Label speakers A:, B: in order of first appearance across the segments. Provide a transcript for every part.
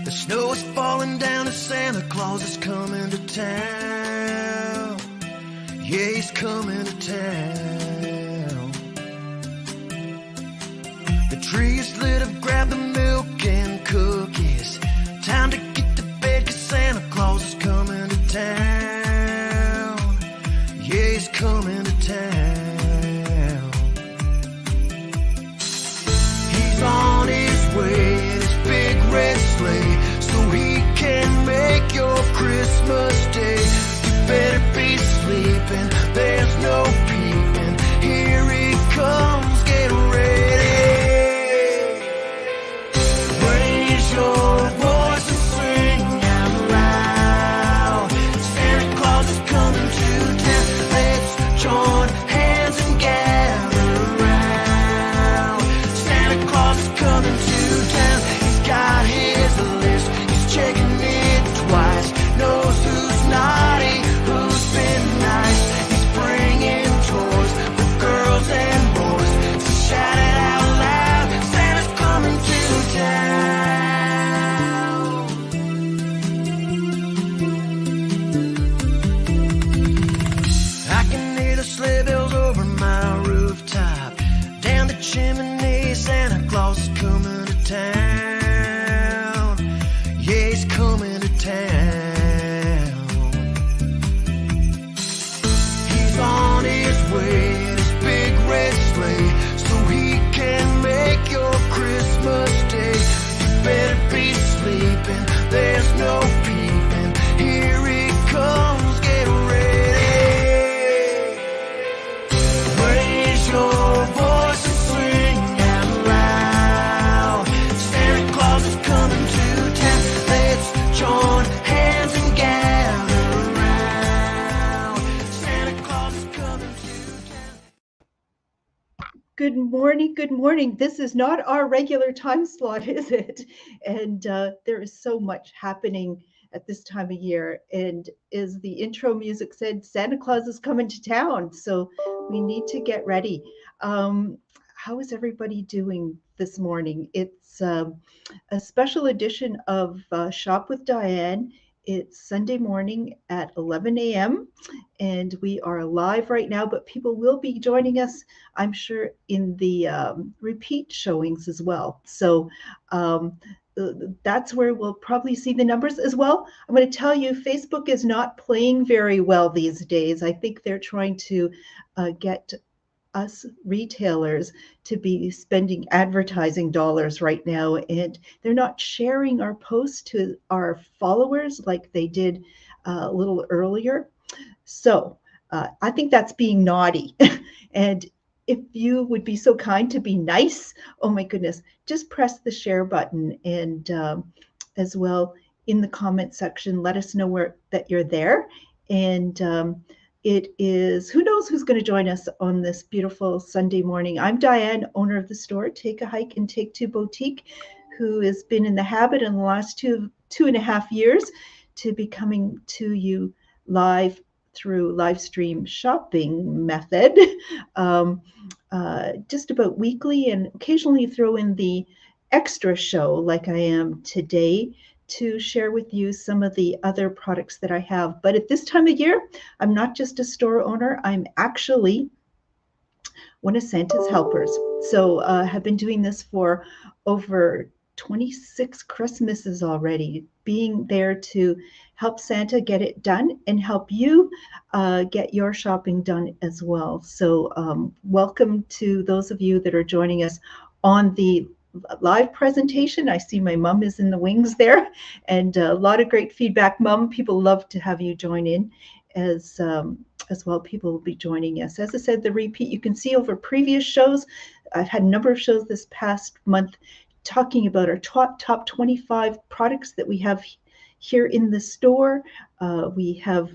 A: The snow is falling down and Santa Claus is coming to town. Yeah, he's coming to town. The tree is lit up, grab the milk and cookies. Time to get to bed, 'cause Santa Claus is coming to town. Yeah, he's coming to town. He's on his way in his big red sleigh, so he can make your Christmas day. You better be sleeping, there's no peeping. Here he comes, get ready. Raise your voice and sing out loud. Santa Claus is coming to town. Let's join hands and gather around. Santa Claus is coming to town. He's got his list, he's checking it twice. Knows who's naughty, who's been nice. He's bringing toys for girls and boys. So shout it out loud, Santa's coming to town. I can hear the sleigh bells over my rooftop. Down the chimney, Santa Claus is coming to town. Yeah, he's coming to town. He's on his way in his big red sleigh, so he can make your Christmas day. You better be sleeping, there's no peeping. Here he comes, get ready. Raise your voice and sing out loud. Santa Claus is coming to town. Let's join hands and gather around. Santa Claus is coming to town.
B: Good morning. Good morning. This is not our regular time slot, is it? And there is so much happening at this time of year. And as the intro music said, Santa Claus is coming to town. So we need to get ready. How is everybody doing this morning? It's a special edition of Shop with Diane. It's Sunday morning at 11 a.m. and we are live right now, but people will be joining us, I'm sure, in the repeat showings as well. So that's where we'll probably see the numbers as well. I'm going to tell you, Facebook is not playing very well these days. I think they're trying to get us retailers to be spending advertising dollars right now, and they're not sharing our posts to our followers like they did a little earlier. So I think that's being naughty. And if you would be so kind to be nice, oh my goodness, just press the share button, and as well in the comment section, let us know that you're there. And it is, who knows who's going to join us on this beautiful Sunday morning. I'm Diane, owner of the store, Take a Hike and Take Two Boutique, who has been in the habit in the last two and a half years to be coming to you live through live stream shopping method, just about weekly, and occasionally throw in the extra show like I am today, to share with you some of the other products that I have. But at this time of year, I'm not just a store owner, I'm actually one of Santa's helpers. So have been doing this for over 26 Christmases already, being there to help Santa get it done and help you get your shopping done as well. So welcome to those of you that are joining us on the live presentation. I see my mom is in the wings there, and a lot of great feedback, Mom. People love to have you join in as well. People will be joining us. As I said, the repeat, you can see over previous shows. I've had a number of shows this past month talking about our top 25 products that we have here in the store. We have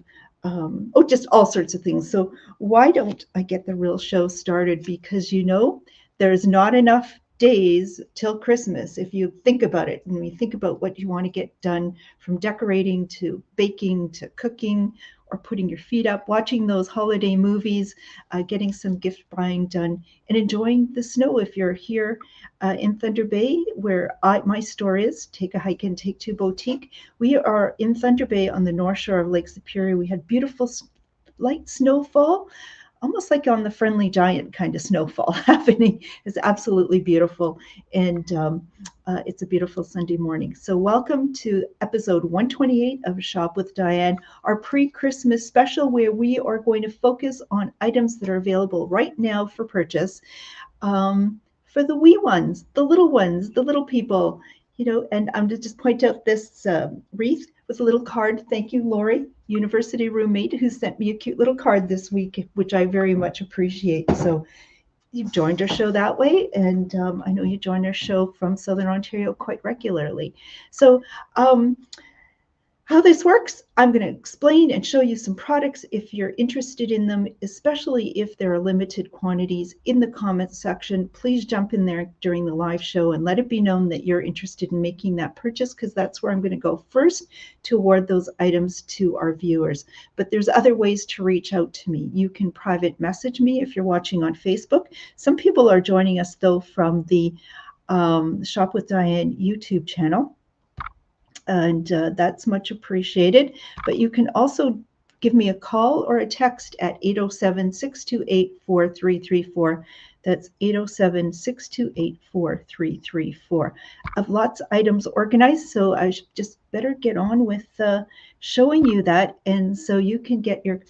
B: just all sorts of things. So why don't I get the real show started? Because there's not enough days till Christmas, if you think about it, and you think about what you want to get done, from decorating to baking to cooking, or putting your feet up, watching those holiday movies, getting some gift buying done, and enjoying the snow. If you're here in Thunder Bay, where my store is, Take a Hike and Take Two Boutique, we are in Thunder Bay on the North Shore of Lake Superior. We had beautiful light snowfall, almost like on the Friendly Giant kind of snowfall happening. It's absolutely beautiful. And it's a beautiful Sunday morning. So welcome to episode 128 of Shop with Diane, our pre-Christmas special, where we are going to focus on items that are available right now for purchase. For the wee ones, the little people, and I'm to just point out this wreath with a little card. Thank you, Lori, university roommate, who sent me a cute little card this week, which I very much appreciate. So you've joined our show that way, and I know you join our show from Southern Ontario quite regularly. So how this works, I'm going to explain and show you some products if you're interested in them, especially if there are limited quantities. In the comments section, please jump in there during the live show and let it be known that you're interested in making that purchase, because that's where I'm going to go first to award those items to our viewers. But there's other ways to reach out to me. You can private message me if you're watching on Facebook. Some people are joining us, though, from the Shop with Diane YouTube channel. And that's much appreciated. But you can also give me a call or a text at 807-628-4334. That's 807-628-4334. I have lots of items organized, so I should just better get on with showing you that. And so you can get your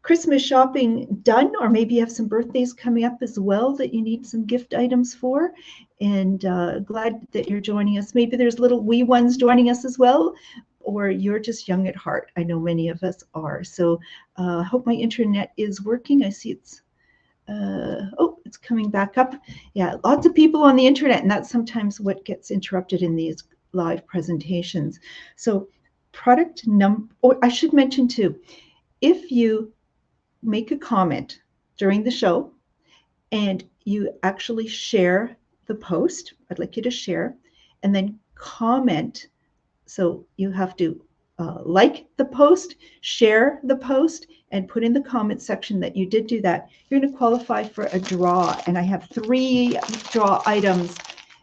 B: Christmas shopping done, or maybe you have some birthdays coming up as well that you need some gift items for. And glad that you're joining us. Maybe there's little wee ones joining us as well, or you're just young at heart. I know many of us are. So I hope my internet is working. I see it's it's coming back up. Yeah, lots of people on the internet, and that's sometimes what gets interrupted in these live presentations. So product number, I should mention too, if you make a comment during the show and you actually share the post, I'd like you to share and then comment. So you have to like the post, share the post, and put in the comment section that you did do that. You're going to qualify for a draw, and I have 3 draw items.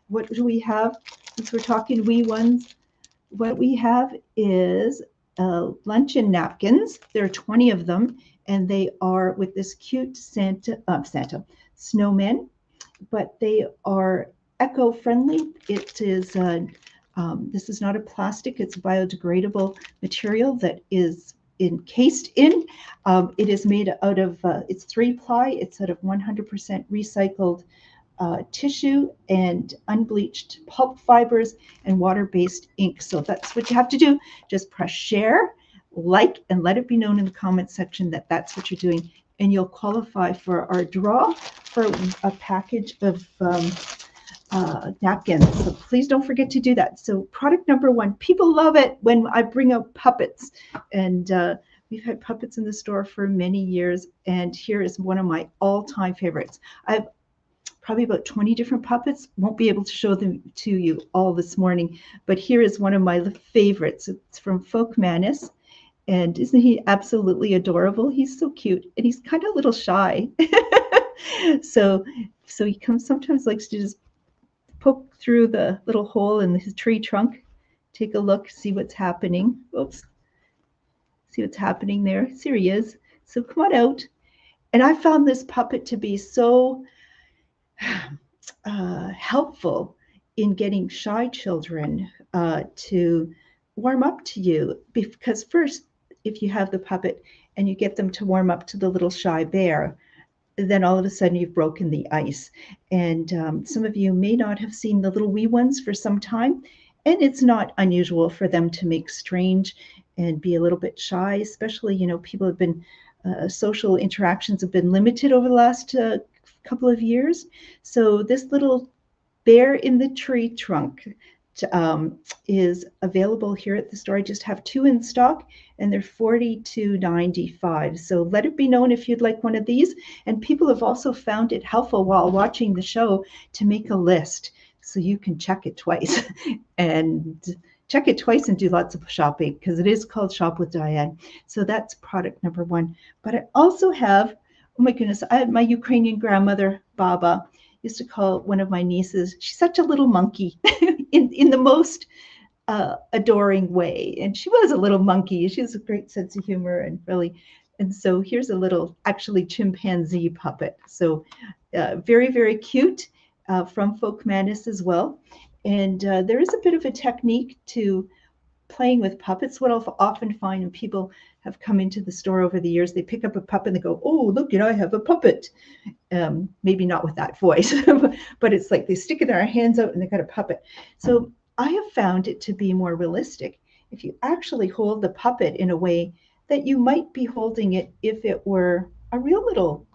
B: What do we have? Since we're talking wee ones, what we have is luncheon napkins. There are 20 of them, and they are with this cute snowman, but they are eco-friendly. It is this is not a plastic, it's a biodegradable material that is encased in. It is made out of, it's 3-ply, it's out of 100% recycled tissue and unbleached pulp fibers and water-based ink. So that's what you have to do. Just press share, like, and let it be known in the comment section that that's what you're doing, and you'll qualify for our draw for a package of napkins. So please don't forget to do that. So product number 1, people love it when I bring out puppets, and we've had puppets in the store for many years, and here is one of my all-time favorites. I have probably about 20 different puppets. Won't be able to show them to you all this morning, but here is one of my favorites. It's from Folk Manis, and isn't he absolutely adorable? He's so cute, and he's kind of a little shy. so he sometimes likes to just poke through the little hole in his tree trunk, take a look, see what's happening. Oops. See what's happening there. Here he is. So come on out. And I found this puppet to be so helpful in getting shy children to warm up to you. Because first, if you have the puppet and you get them to warm up to the little shy bear, then all of a sudden you've broken the ice. And some of you may not have seen the little wee ones for some time, and it's not unusual for them to make strange and be a little bit shy, especially, people have been, social interactions have been limited over the last couple of years. So this little bear in the tree trunk is available here at the store. I just have 2 in stock, and they're $42.95. So let it be known if you'd like one of these. And people have also found it helpful while watching the show to make a list so you can check it twice and do lots of shopping, because it is called Shop with Diane. So that's product number 1. But I also have, oh my goodness, I had my Ukrainian grandmother, Baba, used to call one of my nieces, she's such a little monkey in the most adoring way. And she was a little monkey. She has a great sense of humor and so here's a little actually chimpanzee puppet. So very, very cute, from Folk Manis as well. And there is a bit of a technique to playing with puppets. What I'll often find when people have come into the store over the years, they pick up a puppet and they go, oh, look, I have a puppet. Maybe not with that voice, but it's like they stick their hands out and they got a puppet. So I have found it to be more realistic if you actually hold the puppet in a way that you might be holding it if it were a real little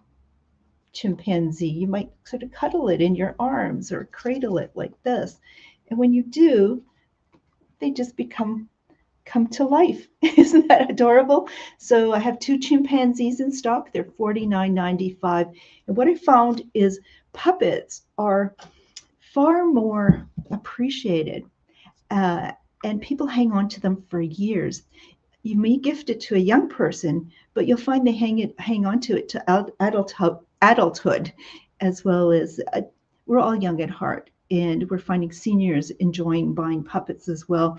B: chimpanzee. You might sort of cuddle it in your arms or cradle it like this. And when you do, they just come to life. Isn't that adorable? So I have 2 chimpanzees in stock. They're $49.95. And what I found is puppets are far more appreciated, and people hang on to them for years. You may gift it to a young person, but you'll find they hang on to it to adulthood, as well as we're all young at heart, and we're finding seniors enjoying buying puppets as well,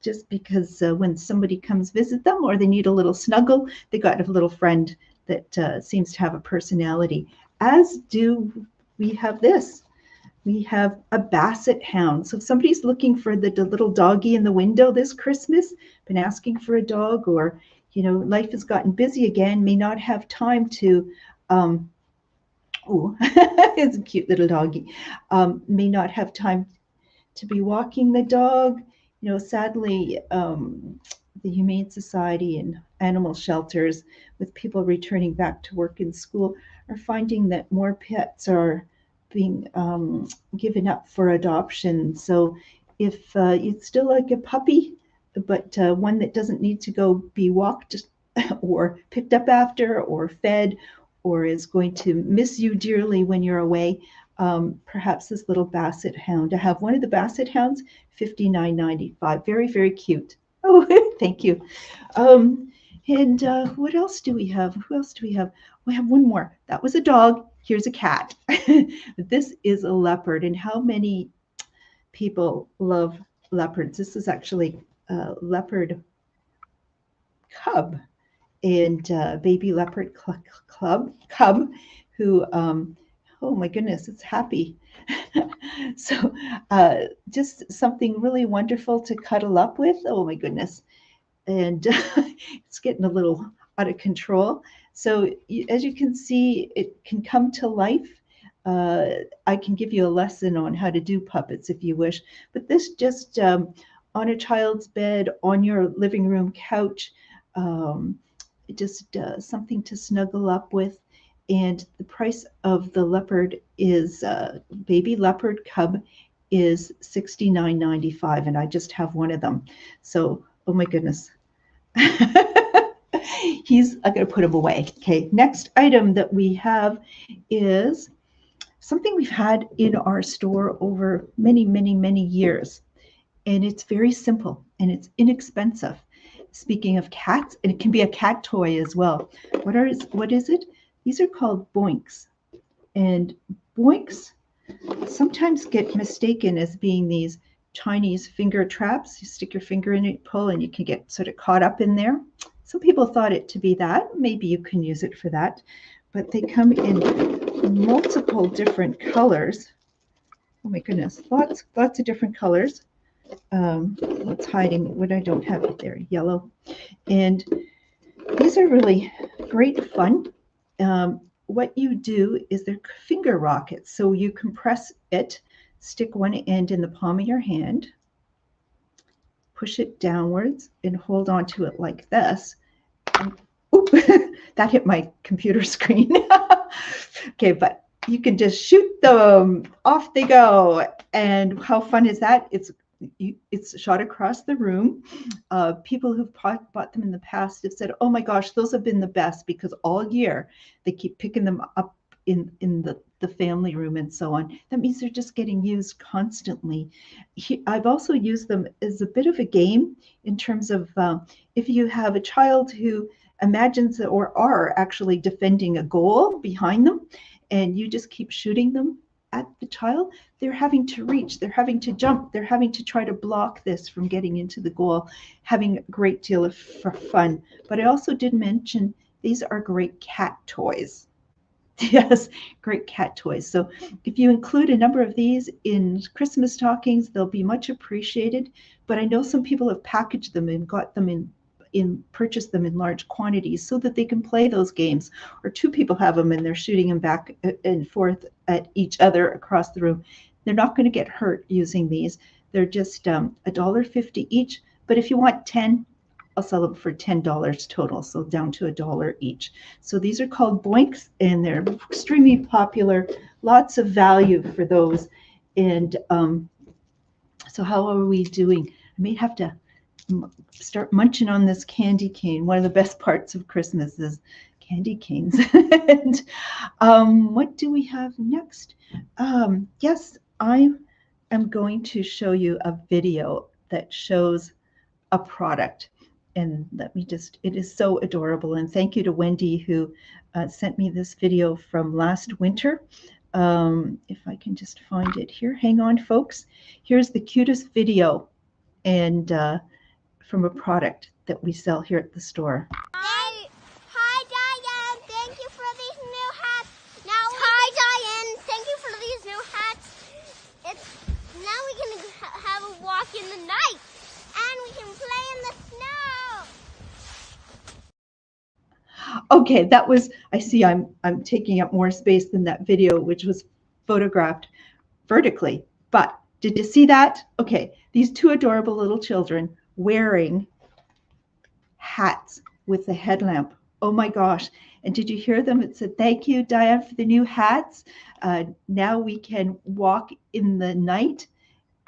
B: just because when somebody comes visit them or they need a little snuggle, they got a little friend that seems to have a personality. As do we have this. We have a basset hound. So if somebody's looking for the little doggy in the window this Christmas, been asking for a dog, or life has gotten busy again, may not have time to it's a cute little doggy, may not have time to be walking the dog. Sadly, the Humane Society and animal shelters, with people returning back to work and school, are finding that more pets are being given up for adoption. So if you'd still like a puppy, but one that doesn't need to go be walked or picked up after or fed, or is going to miss you dearly when you're away, perhaps this little basset hound. I have one of the basset hounds, $59.95. Very, very cute. Oh, thank you. And what else do we have? Who else do we have? We have one more. That was a dog. Here's a cat. This is a leopard. And how many people love leopards? This is actually a leopard cub, and baby leopard cub who, oh my goodness, it's happy. So just something really wonderful to cuddle up with. Oh my goodness. And it's getting a little out of control. So as you can see, it can come to life. I can give you a lesson on how to do puppets if you wish, but this just on a child's bed, on your living room couch, just something to snuggle up with. And the price of the leopard is, baby leopard cub is $69.95, and I just have one of them. So, oh my goodness. I'm going to put him away. Okay, next item that we have is something we've had in our store over many, many, many years. And it's very simple and it's inexpensive. Speaking of cats, and it can be a cat toy as well. What is it? These are called boinks. And boinks sometimes get mistaken as being these Chinese finger traps. You stick your finger in it, pull, and you can get sort of caught up in there. Some people thought it to be that. Maybe you can use it for that. But they come in multiple different colors. Oh my goodness, lots of different colors. What's hiding? What I don't have it there, yellow. And these are really great fun. What you do is they're finger rockets. So you compress it, stick one end in the palm of your hand, push it downwards, and hold on to it like this. And, oop, that hit my computer screen. Okay, but you can just shoot them. Off they go. And how fun is that? It's it's shot across the room. People who've bought them in the past have said, "Oh my gosh, those have been the best," because all year they keep picking them up in the family room and so on. That means they're just getting used constantly. I've also used them as a bit of a game in terms of if you have a child who imagines or are actually defending a goal behind them, and you just keep shooting them at the child, they're having to reach, they're having to jump, they're having to try to block this from getting into the goal, having a great deal of fun. But I also did mention these are great cat toys. Yes, great cat toys. So if you include a number of these in Christmas stockings, they'll be much appreciated. But I know some people have packaged them and got them in purchased them in large quantities so that they can play those games. Or two people have them and they're shooting them back and forth at each other across the room. They're not going to get hurt using these. They're just $1.50 each. But if you want 10, I'll sell them for $10 total, so down to $1 each. So these are called Boinks, and they're extremely popular. Lots of value for those. And so how are we doing? I may have to start munching on this candy cane. One of the best parts of Christmas is candy canes. And what do we have next? Yes, I am going to show you a video that shows a product. And let me just, it is so adorable. And thank you to Wendy who sent me this video from last winter. If I can just find it here. Hang on, folks. Here's the cutest video and from a product that we sell here at the store.
C: Hi, Diane. Thank you for these new hats. Hi, Diane. Thank you for these new hats. Now we can have a walk in the night, and we can play in the snow.
B: Okay, that was, I see I'm taking up more space than that video, which was photographed vertically. But did you see that? Okay, these two adorable little children wearing hats with the headlamp. Oh my gosh. And did you hear them? It said, "Thank you, Diane, for the new hats. Now we can walk in the night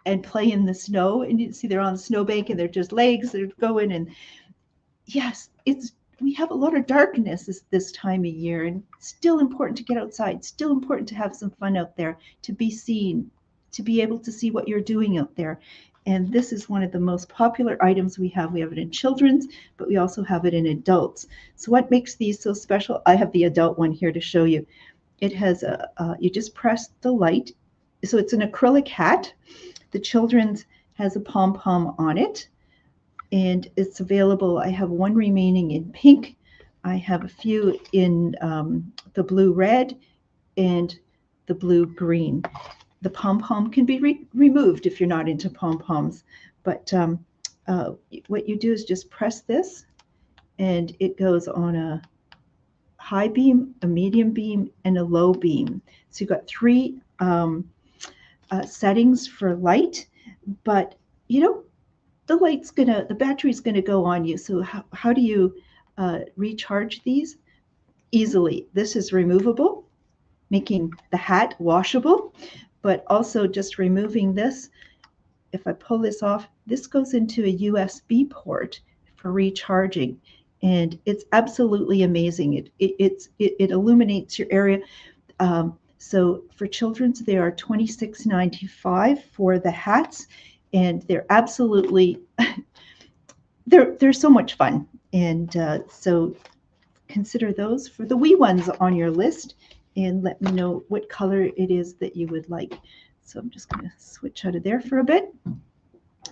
B: and play in the snow." And you see they're on the snowbank and they're just legs, they're going. And yes, we have a lot of darkness this time of year, and it's still important to get outside, still important to have some fun out there, to be seen, to be able to see what you're doing out there. And this is one of the most popular items we have. We have it in children's, but we also have it in adults. So what makes these so special? I have the adult one here to show you. It has you just press the light. So it's an acrylic hat. The children's has a pom-pom on it, and it's available. I have one remaining in pink. I have a few in the blue-red and the blue-green. The pom-pom can be removed if you're not into pom-poms, but what you do is just press this, and it goes on a high beam, a medium beam, and a low beam. So you've got three settings for light, but the battery's gonna go on you. So how do you recharge these? Easily. This is removable, making the hat washable. But also just removing this, if I pull this off, this goes into a USB port for recharging. And it's absolutely amazing. It illuminates your area. So for children's, they are $26.95 for the hats. And they're absolutely, they're so much fun. And so consider those for the wee ones on your list. And let me know what color it is that you would like. So I'm just going to switch out of there for a bit.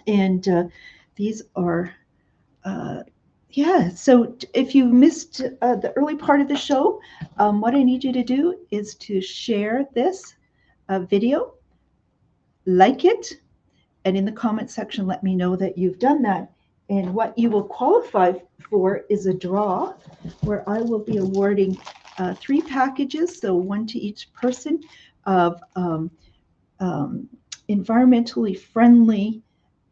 B: And these are, so if you missed the early part of the show, what I need you to do is to share this video, like it, and in the comment section, let me know that you've done that. And what you will qualify for is a draw where I will be awarding 3 packages, so one to each person, of environmentally friendly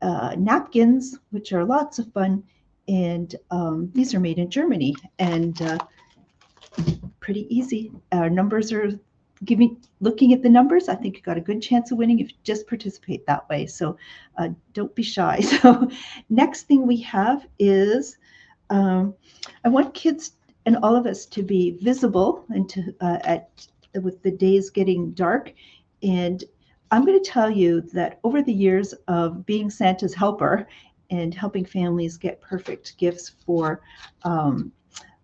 B: napkins, which are lots of fun. And these are made in Germany and pretty easy. Our numbers are looking at the numbers, I think you got a good chance of winning if you just participate that way. So don't be shy. So next thing we have is I want kids and all of us to be visible and to with the days getting dark. And I'm going to tell you that over the years of being Santa's helper and helping families get perfect gifts for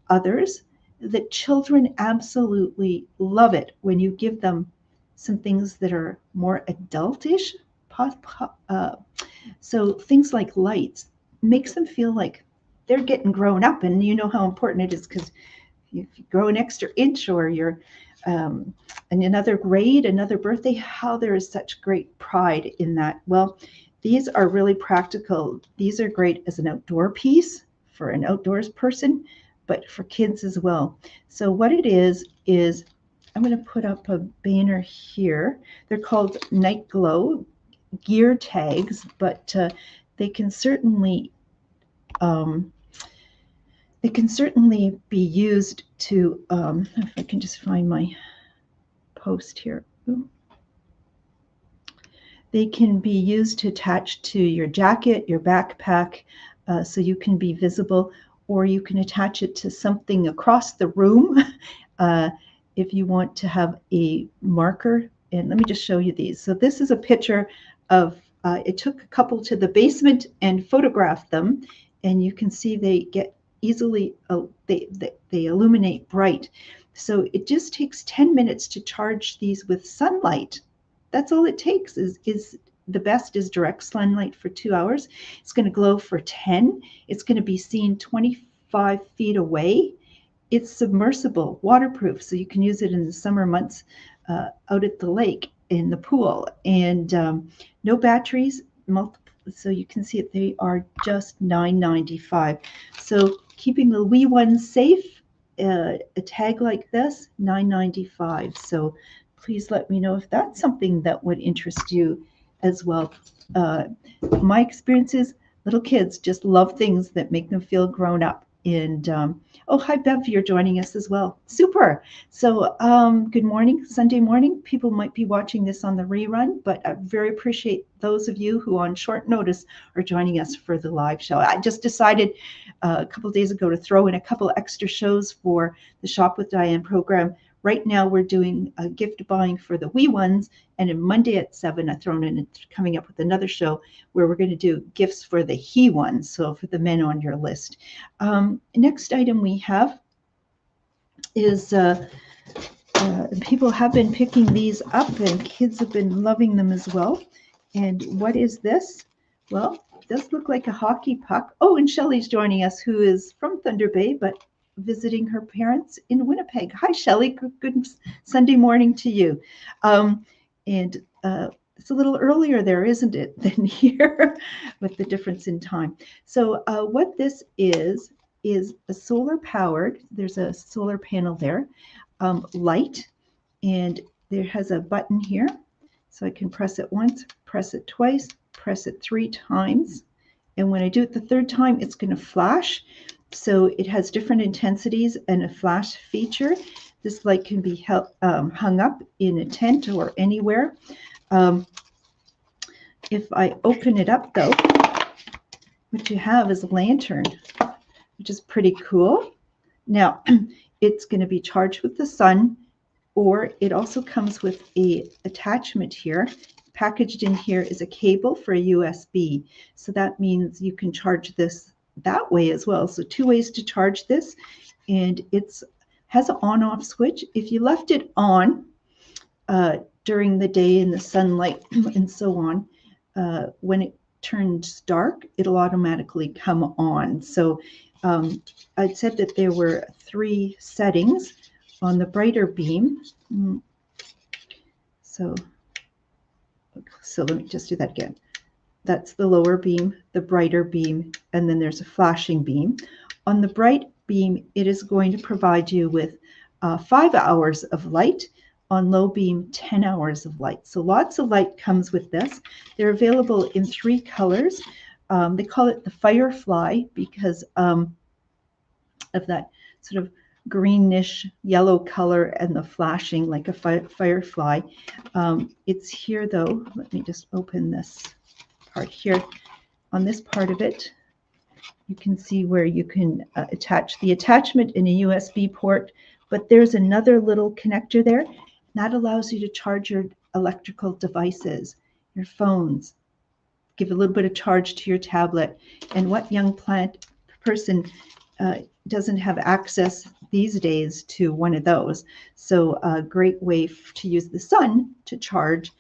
B: others, that children absolutely love it when you give them some things that are more adultish. So things like lights makes them feel like they're getting grown up, and you know how important it is, because if you grow an extra inch or you're in another grade, another birthday, how there is such great pride in that. Well, these are really practical. These are great as an outdoor piece for an outdoors person, but for kids as well. So what it is I'm going to put up a banner here. They're called Night Glow gear tags, but they can certainly be used to, if I can just find my post here. Ooh. They can be used to attach to your jacket, your backpack, so you can be visible, or you can attach it to something across the room if you want to have a marker. And let me just show you these. So this is a picture of, it took a couple to the basement and photographed them, and you can see they get easily, they illuminate bright. So it just takes 10 minutes to charge these with sunlight. That's all it takes. Is the best is direct sunlight for 2 hours. It's going to glow for 10. It's going to be seen 25 feet away. It's submersible, waterproof, so you can use it in the summer months out at the lake, in the pool, and no batteries, so you can see it. They are just $9.95. So keeping the wee ones safe, a tag like this, $9.95. So please let me know if that's something that would interest you as well. My experience is little kids just love things that make them feel grown up. And oh, hi Bev, you're joining us as well. Super. So good morning, Sunday morning. People might be watching this on the rerun, but I very appreciate those of you who on short notice are joining us for the live show. I just decided a couple of days ago to throw in a couple extra shows for the Shop with Diane program. Right now we're doing a gift buying for the wee ones, and on Monday at 7 I've thrown in and coming up with another show where we're going to do gifts for the he ones, so for the men on your list. Next item we have is people have been picking these up, and kids have been loving them as well. And what is this? Well, it does look like a hockey puck. Oh, and Shelley's joining us, who is from Thunder Bay, but visiting her parents in Winnipeg. Hi, Shelley. Good Sunday morning to you. And it's a little earlier there, isn't it, than here with the difference in time. So what this is a solar powered, there's a solar panel there, light, and there has a button here. So I can press it once, press it twice, press it 3 times. And when I do it the 3rd time, it's going to flash. So it has different intensities and a flash feature. This light can be hung up in a tent or anywhere. If I open it up though, what you have is a lantern, which is pretty cool. Now, it's going to be charged with the sun, or it also comes with a attachment here. Packaged in here is a cable for a USB. So that means you can charge this that way as well. So 2 ways to charge this, and it's has an on-off switch. If you left it on during the day in the sunlight and so on, when it turns dark, it'll automatically come on. So I'd said that there were 3 settings on the brighter beam. So let me just do that again. That's the lower beam, the brighter beam, and then there's a flashing beam. On the bright beam, it is going to provide you with 5 hours of light. On low beam, 10 hours of light. So lots of light comes with this. They're available in 3 colors. They call it the Firefly because of that sort of greenish yellow color and the flashing like a firefly. It's here though. Let me just open this part here. On this part of it, you can see where you can attach the attachment in a USB port, but there's another little connector there. That allows you to charge your electrical devices, your phones, give a little bit of charge to your tablet. And what young person doesn't have access these days to one of those? So a great way to use the sun to charge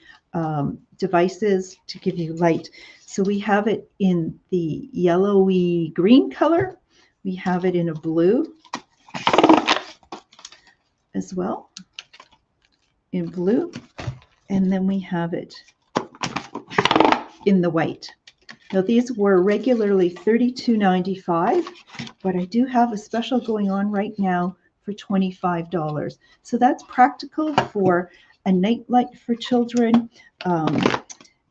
B: devices to give you light. So we have it in the yellowy green color. We have it in a blue as well, in blue. And then we have it in the white. Now these were regularly $32.95, but I do have a special going on right now for $25. So that's practical for a night light for children,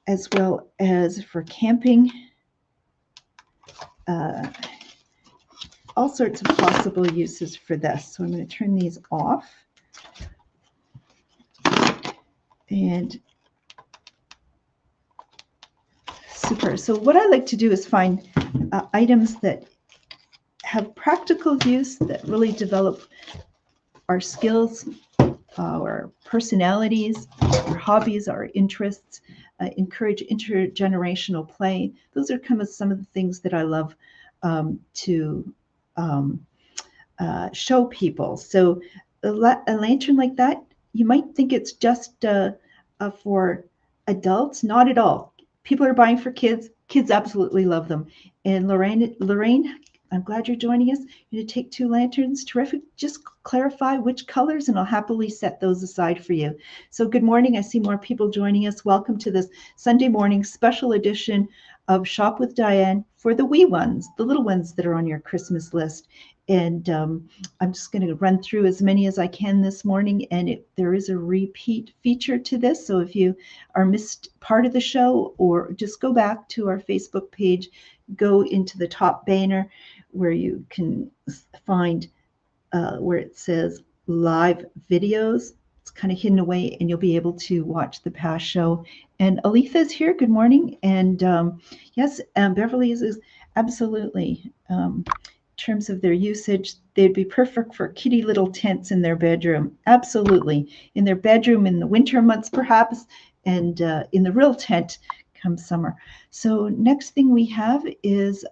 B: as well as for camping. All sorts of possible uses for this. So I'm going to turn these off. And super. So what I like to do is find items that have practical use, that really develop our skills, our personalities, our hobbies, our interests, encourage intergenerational play. Those are kind of some of the things that I love to show people. So a lantern like that, you might think it's just for adults. Not at all. People are buying for kids. Kids absolutely love them. And Lorraine, I'm glad you're joining us. You're going to take 2 lanterns. Terrific. Just clarify which colors, and I'll happily set those aside for you. So good morning. I see more people joining us. Welcome to this Sunday morning special edition of Shop with Diane for the wee ones, the little ones that are on your Christmas list. And I'm just going to run through as many as I can this morning. And there is a repeat feature to this. So if you are missed part of the show, or just go back to our Facebook page, go into the top banner where you can find where it says live videos. It's kind of hidden away, and you'll be able to watch the past show. And Aletha's here. Good morning. And yes, Beverly is absolutely. In terms of their usage, they'd be perfect for kitty little tents in their bedroom. Absolutely. In their bedroom in the winter months, perhaps, and in the real tent come summer. So next thing we have is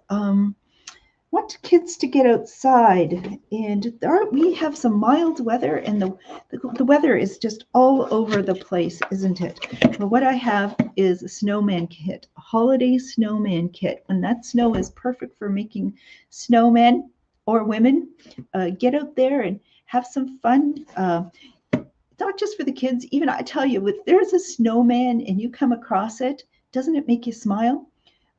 B: want kids to get outside, and we have some mild weather, and the weather is just all over the place, isn't it? Well, what I have is a snowman kit, a holiday snowman kit, and that snow is perfect for making snowmen or women. Get out there and have some fun. Not just for the kids. Even I tell you, if there's a snowman and you come across it, doesn't it make you smile?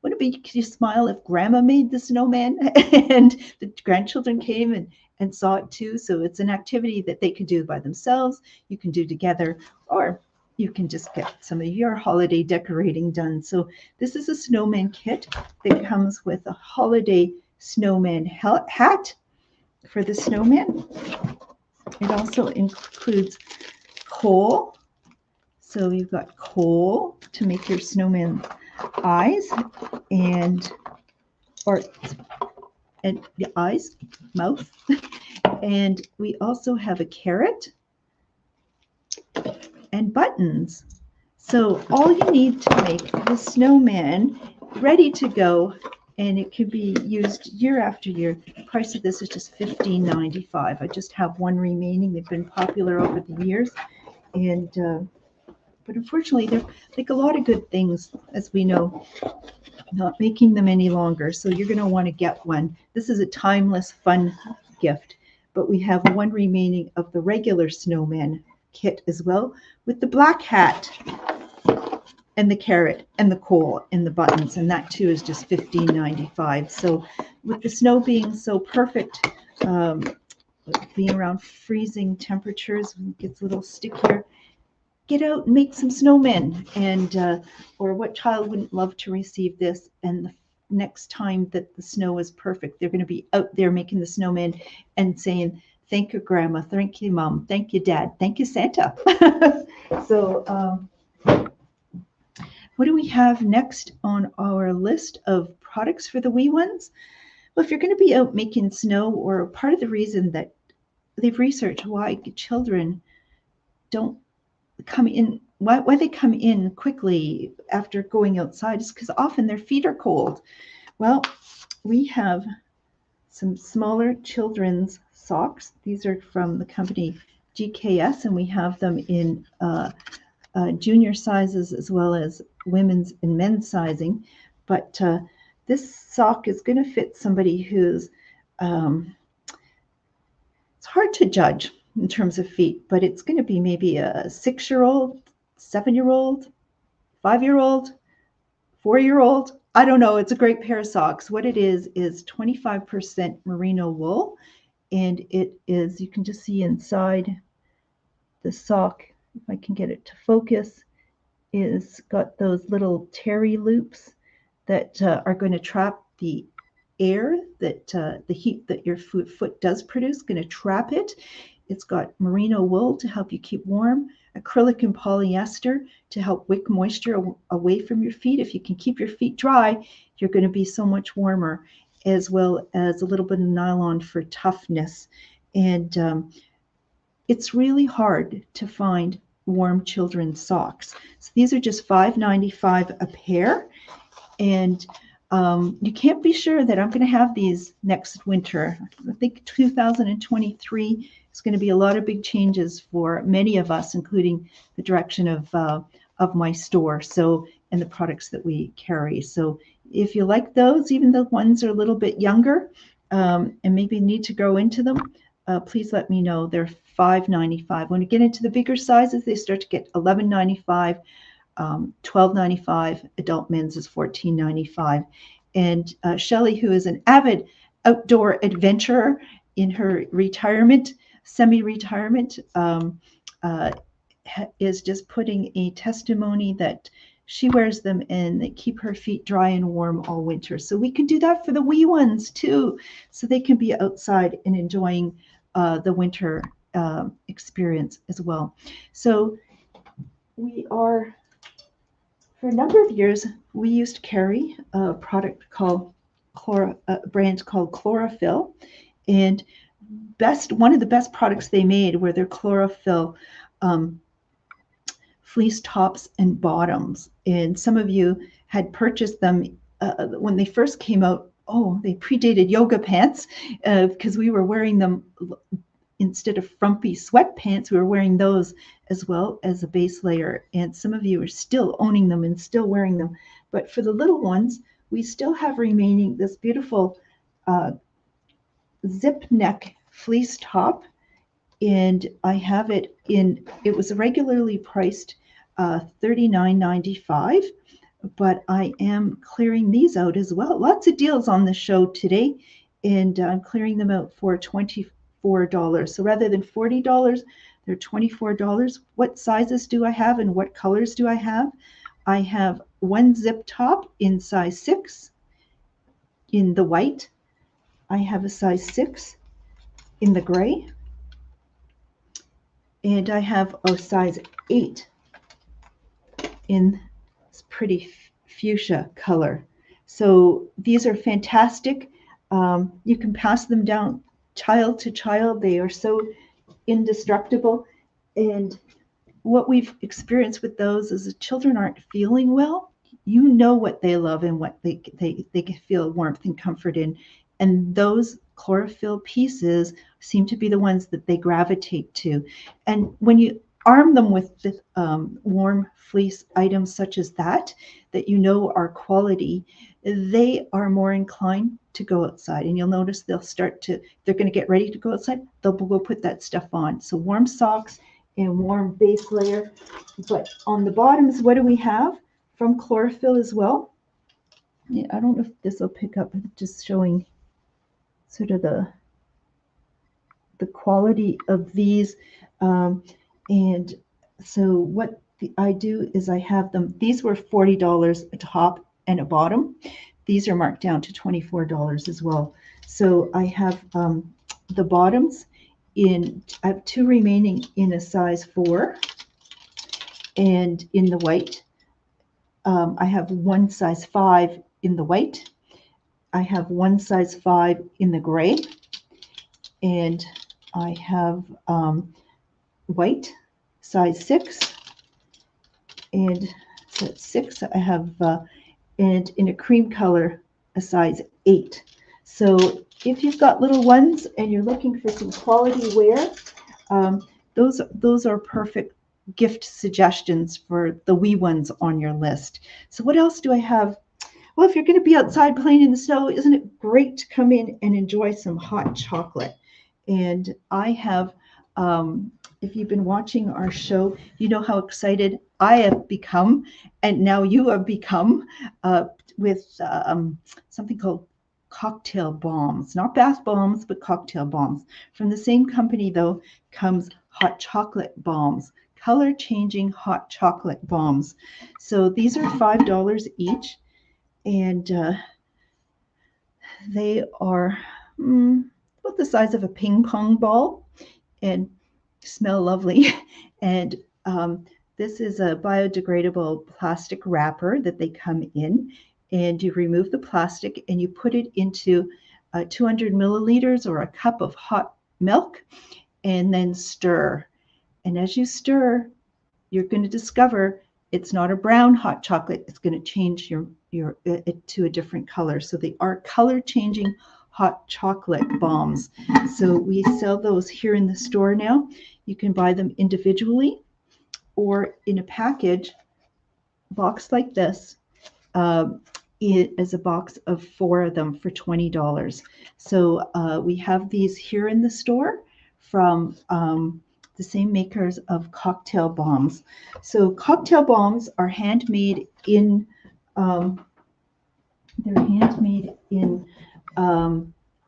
B: Wouldn't it make you smile if grandma made the snowman and the grandchildren came and saw it too? So it's an activity that they could do by themselves, you can do together, or you can just get some of your holiday decorating done. So this is a snowman kit that comes with a holiday snowman hat for the snowman. It also includes coal. So you've got coal to make your snowman eyes, and the eyes, mouth, and we also have a carrot and buttons. So all you need to make the snowman ready to go, and it can be used year after year. The price of this is just $15.95. I just have one remaining. They've been popular over the years, and but unfortunately, they're like a lot of good things, as we know, not making them any longer. So you're going to want to get one. This is a timeless, fun gift. But we have one remaining of the regular snowman kit as well, with the black hat and the carrot and the coal and the buttons. And that too is just $15.95. So with the snow being so perfect, being around freezing temperatures, it gets a little stickier. Get out and make some snowmen, and or what child wouldn't love to receive this? And the next time that the snow is perfect, they're going to be out there making the snowmen and saying, Thank you, Grandma. Thank you, Mom. Thank you, Dad. Thank you, Santa. So what do we have next on our list of products for the wee ones? Well, if you're going to be out making snow, or part of the reason that they've researched why children don't come in, why they come in quickly after going outside, is because often their feet are cold. Well, we have some smaller children's socks. These are from the company GKS, and we have them in junior sizes as well as women's and men's sizing. But this sock is going to fit somebody who's, it's hard to judge in terms of feet, but it's going to be maybe a 6-year-old, 7-year-old, 5-year-old, 4-year-old. I don't know. It's a great pair of socks. What it is 25% merino wool, and it is, you can just see inside the sock, if I can get it to focus, is got those little terry loops that are going to trap the air that the heat that your foot does produce, going to trap it. It's got merino wool to help you keep warm, acrylic and polyester to help wick moisture away from your feet. If you can keep your feet dry, you're going to be so much warmer, as well as a little bit of nylon for toughness. And it's really hard to find warm children's socks. So these are just $5.95 a pair. And you can't be sure that I'm going to have these next winter. I think 2023 is going to be a lot of big changes for many of us, including the direction of my store, so, and the products that we carry. So if you like those, even the ones are a little bit younger and maybe need to grow into them, please let me know. They're $5.95. When you get into the bigger sizes, they start to get $11.95. $12.95. Adult men's is $14.95. And Shelley, who is an avid outdoor adventurer in her retirement, semi-retirement, is just putting a testimony that she wears them and they keep her feet dry and warm all winter. So we can do that for the wee ones too, so they can be outside and enjoying the winter experience as well. So we are, for a number of years, we used to carry a product called brand called Chlorophyll, and one of the best products they made were their Chlorophyll fleece tops and bottoms. And some of you had purchased them when they first came out. Oh, they predated yoga pants because we were wearing them instead of frumpy sweatpants. We were wearing those as well as a base layer. And some of you are still owning them and still wearing them. But for the little ones, we still have remaining this beautiful zip neck fleece top. And I have it in, it was regularly priced $39.95, but I am clearing these out as well. Lots of deals on the show today, and I'm clearing them out for $24. So rather than $40, they're $24. What sizes do I have and what colors do I have? I have one zip top in size 6 in the white. I have a size 6 in the gray. And I have a size 8 in this pretty fuchsia color. So these are fantastic. You can pass them down child to child. They are so indestructible. And what we've experienced with those is the children aren't feeling well. You know what they love and what they can feel warmth and comfort in. And those chlorophyll pieces seem to be the ones that they gravitate to. And when you arm them with the warm fleece items such as that you know are quality, they are more inclined to go outside. And you'll notice they'll start to, they're going to get ready to go outside, they'll go put that stuff on. So warm socks and warm base layer. But on the bottoms, what do we have from Chlorophyll as well? Yeah, I don't know if this will pick up, just showing sort of the quality of these. And so what I do is I have them, these were $40 a top and a bottom. These are marked down to $24 as well. So I have the bottoms I have 2 remaining in a size 4, and in the white. I have 1 size 5 in the white. I have 1 size 5 in the gray, and I have white size 6, and so it's 6. I have and in a cream color a size 8. So if you've got little ones and you're looking for some quality wear, those are perfect gift suggestions for the wee ones on your list. So what else do I have? Well, if you're going to be outside playing in the snow, isn't it great to come in and enjoy some hot chocolate? And I have, if you've been watching our show, you know how excited I have become, and now you have become, with something called cocktail bombs. Not bath bombs, but cocktail bombs. From the same company, though, comes hot chocolate bombs, color-changing hot chocolate bombs. So these are $5 each, and they are about the size of a ping pong ball and smell lovely. And this is a biodegradable plastic wrapper that they come in, and you remove the plastic and you put it into 200 milliliters or a cup of hot milk, and then stir. And as you stir, you're going to discover it's not a brown hot chocolate. It's going to change it to a different color. So they are color changing hot chocolate bombs. So we sell those here in the store now. You can buy them individually or in a package box like this. It is a box of 4 of them for $20. So we have these here in the store from the same makers of cocktail bombs. So cocktail bombs are handmade in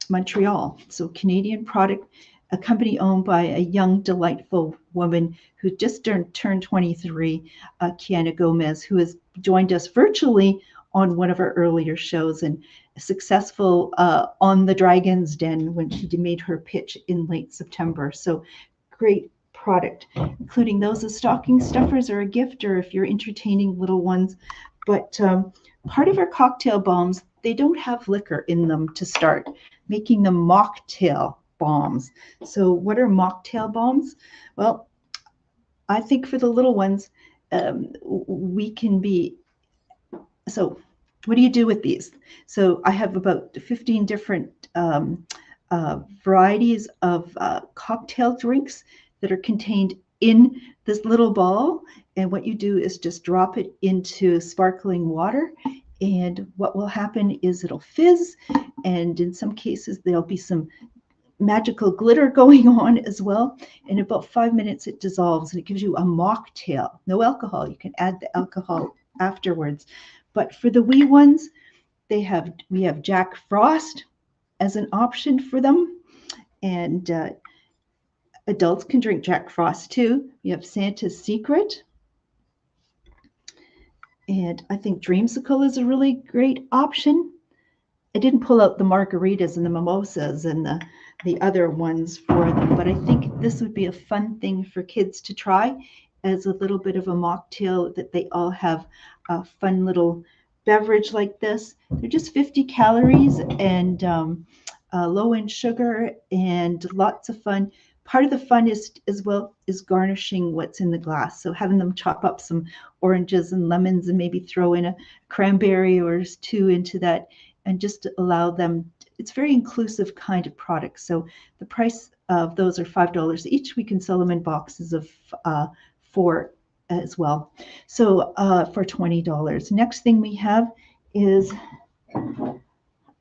B: Montreal. So Canadian product, a company owned by a young, delightful woman who just turned 23, Kiana Gomez, who has joined us virtually on one of our earlier shows, and successful on the Dragon's Den when she made her pitch in late September. So great product, including those as stocking stuffers or a gift, or if you're entertaining little ones. But part of our cocktail bombs, they don't have liquor in them to start, making them mocktail bombs. So what are mocktail bombs? Well, I think for the little ones, we can be, so what do you do with these? So I have about 15 different varieties of cocktail drinks that are contained in this little ball. And what you do is just drop it into sparkling water. And what will happen is it'll fizz. And in some cases, there'll be some magical glitter going on as well. In about 5 minutes, it dissolves and it gives you a mocktail. No alcohol. You can add the alcohol afterwards. But for the wee ones, we have Jack Frost as an option for them. And adults can drink Jack Frost too. We have Santa's Secret. And I think Dreamsicle is a really great option. I didn't pull out the margaritas and the mimosas and the other ones for them, but I think this would be a fun thing for kids to try as a little bit of a mocktail, that they all have a fun little beverage like this. They're just 50 calories and low in sugar and lots of fun. Part of the fun is garnishing what's in the glass. So having them chop up some oranges and lemons and maybe throw in a cranberry or 2 into that, and just allow them. It's very inclusive kind of product. So the price of those are $5 each. We can sell them in boxes of 4 as well. So for $20. Next thing we have is,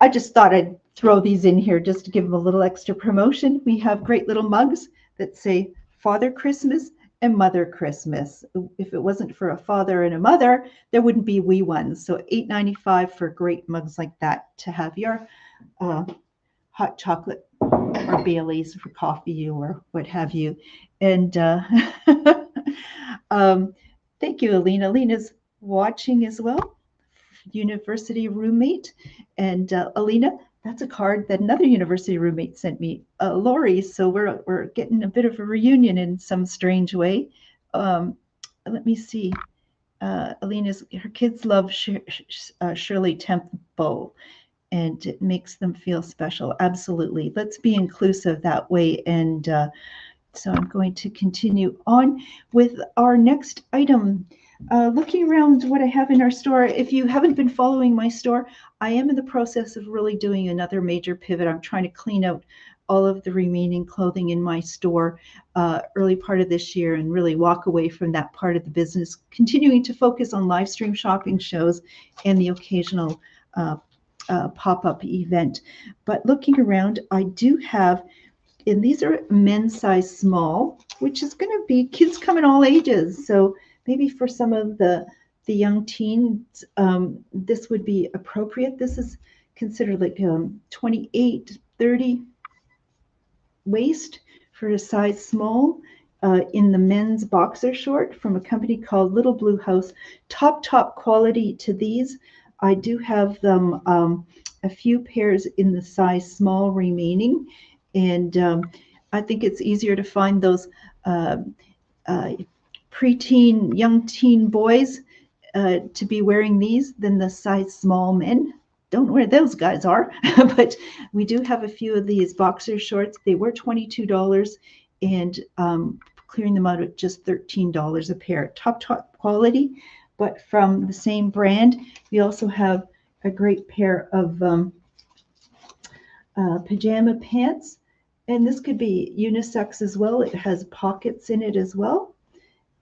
B: I just thought I'd throw these in here just to give them a little extra promotion. We have great little mugs that say Father Christmas and Mother Christmas. If it wasn't for a father and a mother, there wouldn't be wee ones. So $8.95 for great mugs like that to have your hot chocolate or Bailey's for coffee or what have you. And thank you, Alina. Alina's watching as well, university roommate. And Alina, that's a card that another university roommate sent me, Lori. So we're getting a bit of a reunion in some strange way. Let me see. Her kids love Shirley Temple, and it makes them feel special. Absolutely. Let's be inclusive that way. And so I'm going to continue on with our next item. Looking around what I have in our store, if you haven't been following my store, I am in the process of really doing another major pivot. I'm trying to clean out all of the remaining clothing in my store early part of this year and really walk away from that part of the business, continuing to focus on live stream shopping shows and the occasional pop-up event. But looking around, I do have, and these are men's size small, which is going to be kids come in all ages. So maybe for some of the young teens, this would be appropriate. This is considered like 28, 30 waist for a size small in the men's boxer short from a company called Little Blue House. Top quality to these. I do have them a few pairs in the size small remaining, and I think it's easier to find those preteen, young teen boys to be wearing these than the size small men. Don't know where those guys are, but we do have a few of these boxer shorts. They were $22 and clearing them out at just $13 a pair. Top quality, but from the same brand. We also have a great pair of pajama pants, and this could be unisex as well. It has pockets in it as well,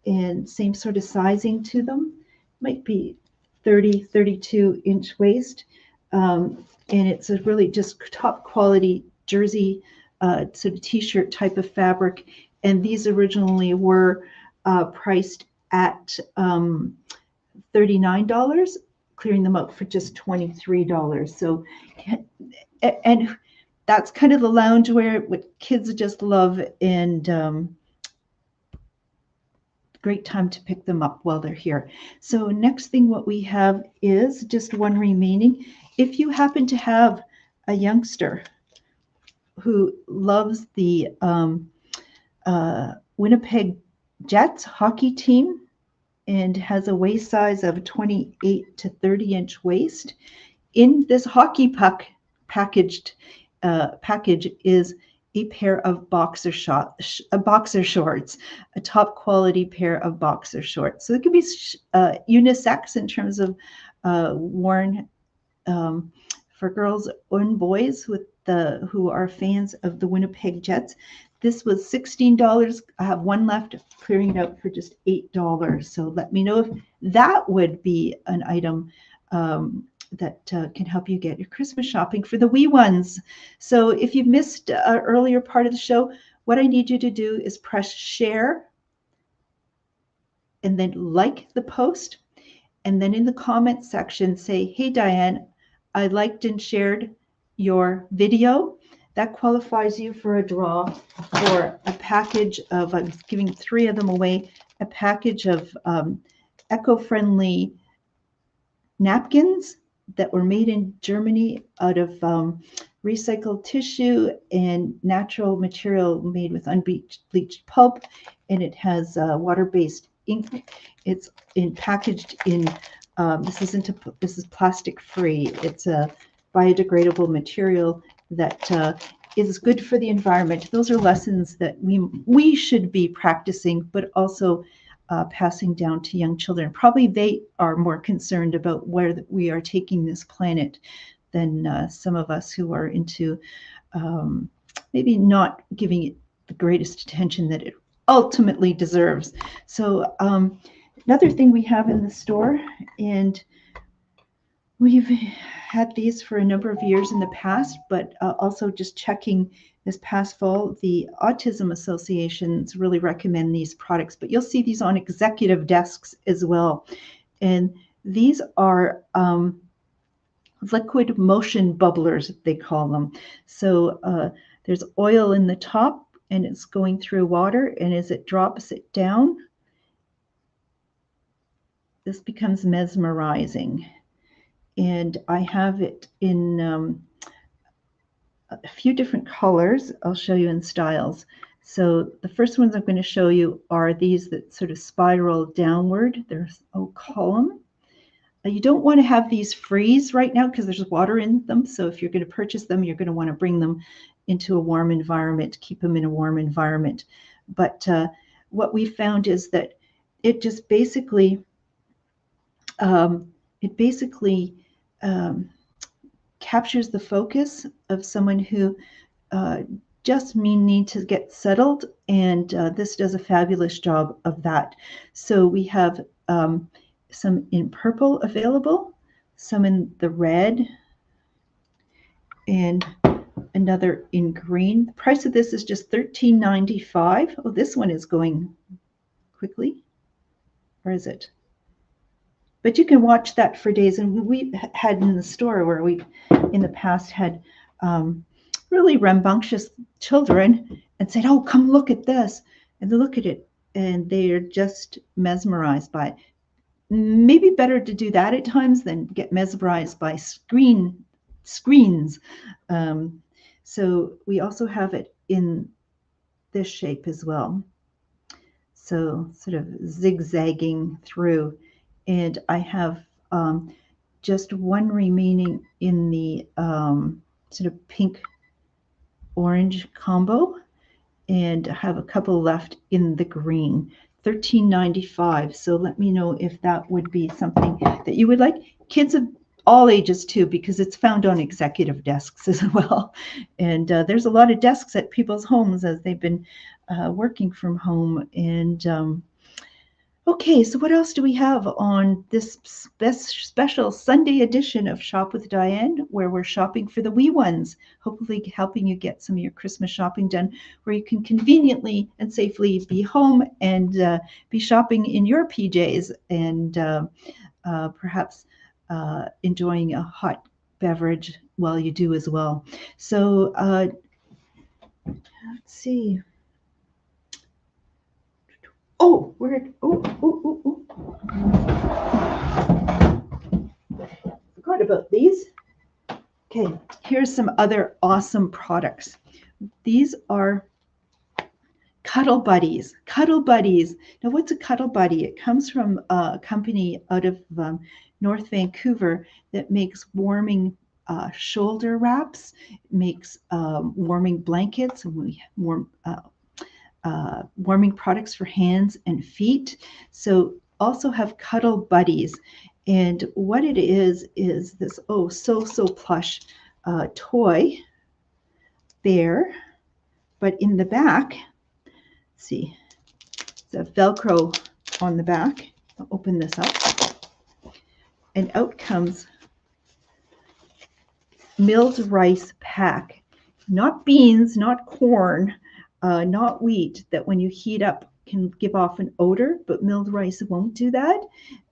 B: and same sort of sizing to them. Might be 30, 32-inch waist, and it's a really just top quality jersey sort of t-shirt type of fabric. And these originally were priced at $39, clearing them out for just $23. So, and that's kind of the loungewear, what kids just love, and great time to pick them up while they're here. So next thing what we have is just one remaining. If you happen to have a youngster who loves the Winnipeg Jets hockey team and has a waist size of 28 to 30-inch waist, in this hockey puck package is a pair of boxer shorts, a top quality pair of boxer shorts. So it could be unisex in terms of worn for girls and boys with who are fans of the Winnipeg Jets. This was $16. I have one left, clearing it out for just $8. So let me know if that would be an item that can help you get your Christmas shopping for the wee ones. So if you've missed an earlier part of the show, what I need you to do is press share and then like the post. And then in the comment section, say, hey, Diane, I liked and shared your video. That qualifies you for a draw for a package of, I'm giving 3 of them away, a package of eco-friendly napkins that were made in Germany out of recycled tissue and natural material made with unbleached pulp, and it has water-based ink. It's packaged in this is plastic free. It's a biodegradable material that is good for the environment. Those are lessons that we should be practicing, but also passing down to young children. Probably they are more concerned about where we are taking this planet than some of us who are into maybe not giving it the greatest attention that it ultimately deserves. So another thing we have in the store, and we've had these for a number of years in the past, but also just checking this past fall, the Autism Associations really recommend these products, but you'll see these on executive desks as well. And these are liquid motion bubblers, they call them. So there's oil in the top and it's going through water, and as it drops it down, this becomes mesmerizing. And I have it in a few different colors. I'll show you in styles. So the first ones I'm going to show you are these that sort of spiral downward. There's a column. You don't want to have these freeze right now because there's water in them. So if you're going to purchase them, you're going to want to bring them into a warm environment, keep them in a warm environment. But what we found is that it just basically, captures the focus of someone who just need to get settled, and this does a fabulous job of that. So we have some in purple available, some in the red, and another in green. The price of this is just $13.95. Oh, this one is going quickly. Or is it? But you can watch that for days. And we had in the store where we, in the past, had really rambunctious children and said, "Oh, come look at this," and they look at it and they are just mesmerized by it. Maybe better to do that at times than get mesmerized by screens. So we also have it in this shape as well. So sort of zigzagging through. And I have just one remaining in the sort of pink orange combo, and I have a couple left in the green. $13.95. So let me know if that would be something that you would like. Kids of all ages too, because it's found on executive desks as well. And there's a lot of desks at people's homes as they've been working from home. And okay, so what else do we have on this special Sunday edition of Shop with Diane, where we're shopping for the wee ones, hopefully helping you get some of your Christmas shopping done, where you can conveniently and safely be home and be shopping in your PJs and perhaps enjoying a hot beverage while you do as well. So let's see. Oh, forgot about these. Okay, here's some other awesome products. These are Cuddle Buddies. Cuddle Buddies. Now, what's a Cuddle Buddy? It comes from a company out of North Vancouver that makes warming shoulder wraps, makes warming blankets, and warming products for hands and feet. So also have Cuddle Buddies. And what it is this, oh, so plush toy bear. But in the back, see, it's a Velcro on the back. I'll open this up. And out comes milled rice pack. Not beans, not corn, not wheat, that when you heat up can give off an odor, but milled rice won't do that.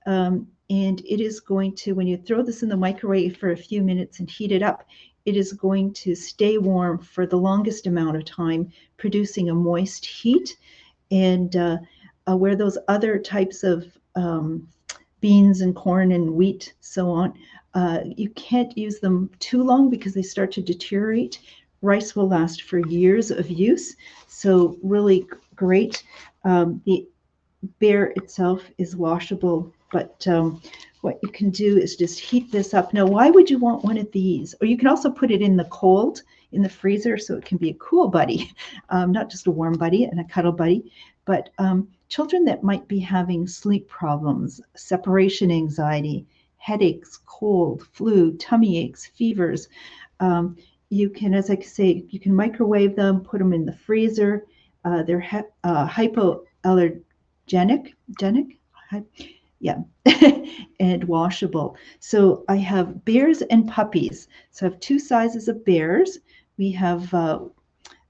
B: And it is going to, when you throw this in the microwave for a few minutes and heat it up, it is going to stay warm for the longest amount of time, producing a moist heat. And where those other types of beans and corn and wheat, so on, you can't use them too long because they start to deteriorate. Rice will last for years of use, so really great. The bear itself is washable, but what you can do is just heat this up. Now, why would you want one of these? Or you can also put it in the cold, in the freezer, so it can be a cool buddy, not just a warm buddy and a cuddle buddy, but children that might be having sleep problems, separation anxiety, headaches, cold, flu, tummy aches, fevers. You can, as I say, you can microwave them, put them in the freezer. They're hypoallergenic, and washable. So I have bears and puppies. So I have two sizes of bears. We have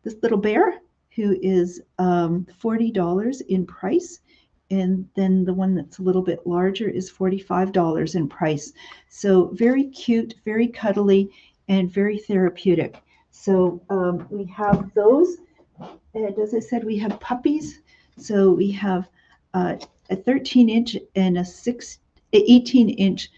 B: this little bear who is $40 in price. And then the one that's a little bit larger is $45 in price. So very cute, very cuddly, and very therapeutic. So we have those. And as I said, we have puppies. So we have a 13-inch and a 18-inch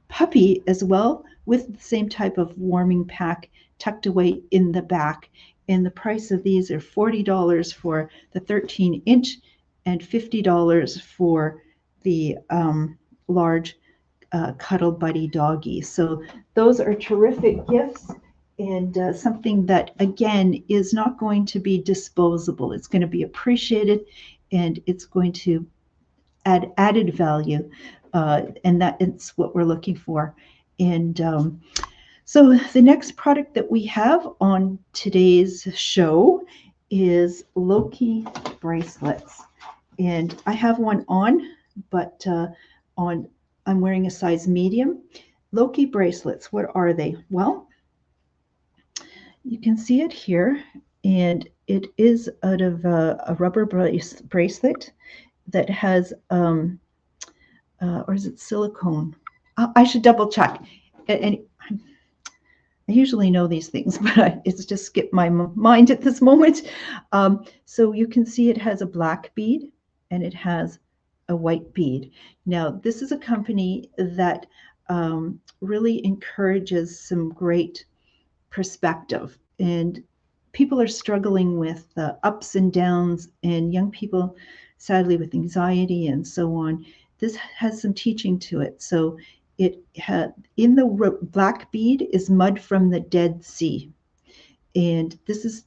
B: puppy as well, with the same type of warming pack tucked away in the back. And the price of these are $40 for the 13-inch and $50 for the large Cuddle Buddy doggy. So those are terrific gifts, and something that, again, is not going to be disposable. It's going to be appreciated, and it's going to add added value, and that it's what we're looking for. And so the next product that we have on today's show is Loki bracelets. And I have one on, but I'm wearing a size medium. Loki bracelets, what are they? Well, you can see it here, and it is out of a rubber bracelet that has, or is it silicone? I should double check. And I usually know these things, but it's just skipped my mind at this moment. So you can see it has a black bead and it has a white bead. Now, this is a company that really encourages some great perspective, and people are struggling with ups and downs, and young people, sadly, with anxiety and so on. This has some teaching to it. So it had, in the black bead is mud from the Dead Sea, and this is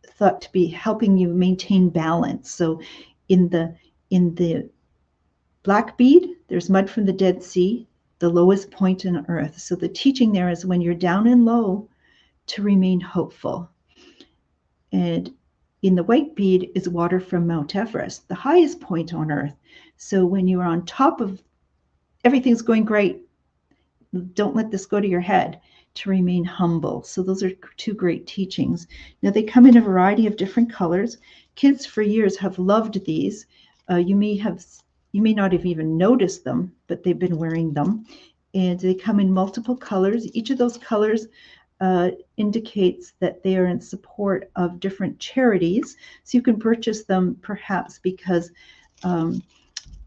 B: thought to be helping you maintain balance. So in the black bead, there's mud from the Dead Sea, the lowest point on earth. So the teaching there is when you're down and low, to remain hopeful. And in the white bead is water from Mount Everest, the highest point on earth. So when you're on top of everything's going great, don't let this go to your head, to remain humble. So those are two great teachings. Now they come in a variety of different colors. Kids for years have loved these. You may not have even noticed them, but they've been wearing them. And they come in multiple colors. Each of those colors indicates that they are in support of different charities. So you can purchase them perhaps because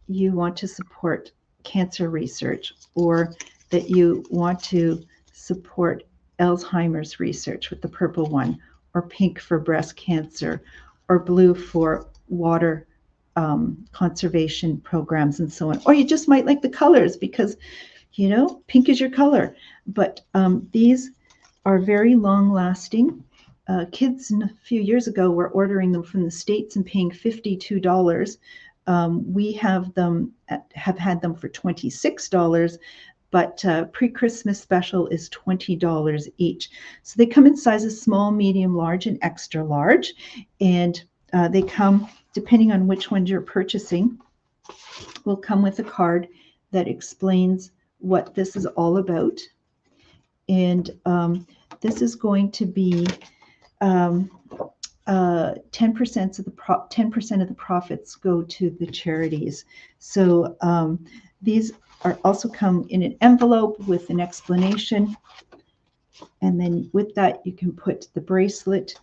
B: you want to support cancer research, or that you want to support Alzheimer's research with the purple one, or pink for breast cancer, or blue for water conservation programs and so on. Or you just might like the colors because, pink is your color. But these are very long lasting. Kids a few years ago were ordering them from the States and paying $52. We have had them for $26, but pre-Christmas special is $20 each. So they come in sizes small, medium, large, and extra large. And they come, depending on which ones you're purchasing, will come with a card that explains what this is all about. And this is going to be 10% of the profits go to the charities. So these are also come in an envelope with an explanation. And then with that, you can put the bracelet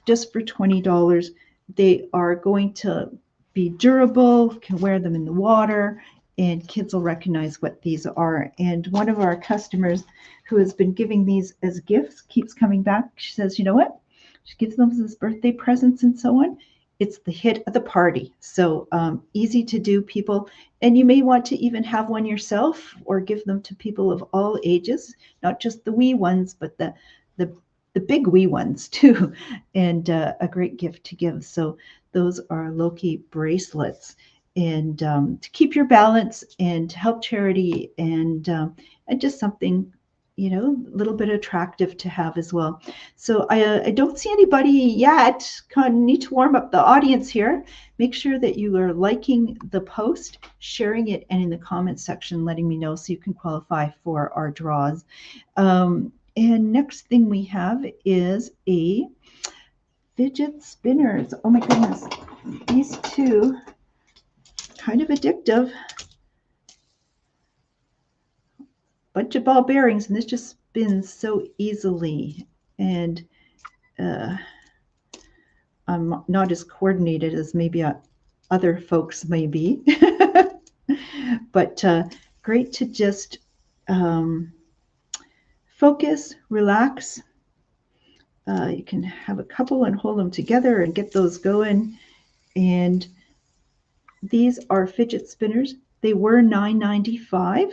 B: just for $20. They are going to be durable, can wear them in the water, and kids will recognize what these are. And one of our customers who has been giving these as gifts keeps coming back. She says, you know what? She gives them as birthday presents and so on. It's the hit of the party. So easy to do, people. And you may want to even have one yourself or give them to people of all ages, not just the wee ones, but the big wee ones too. And a great gift to give. So those are Loki bracelets. And to keep your balance and to help charity, and just something, a little bit attractive to have as well. So I don't see anybody yet. Kind of need to warm up the audience here. Make sure that you are liking the post, sharing it, and in the comments section letting me know so you can qualify for our draws. And next thing we have is a fidget spinners. Oh my goodness, these two, kind of addictive. Bunch of ball bearings, and this just spins so easily. And I'm not as coordinated as maybe other folks may be. But great to just focus, relax, You can have a couple and hold them together and get those going. And these are fidget spinners. They were $9.95,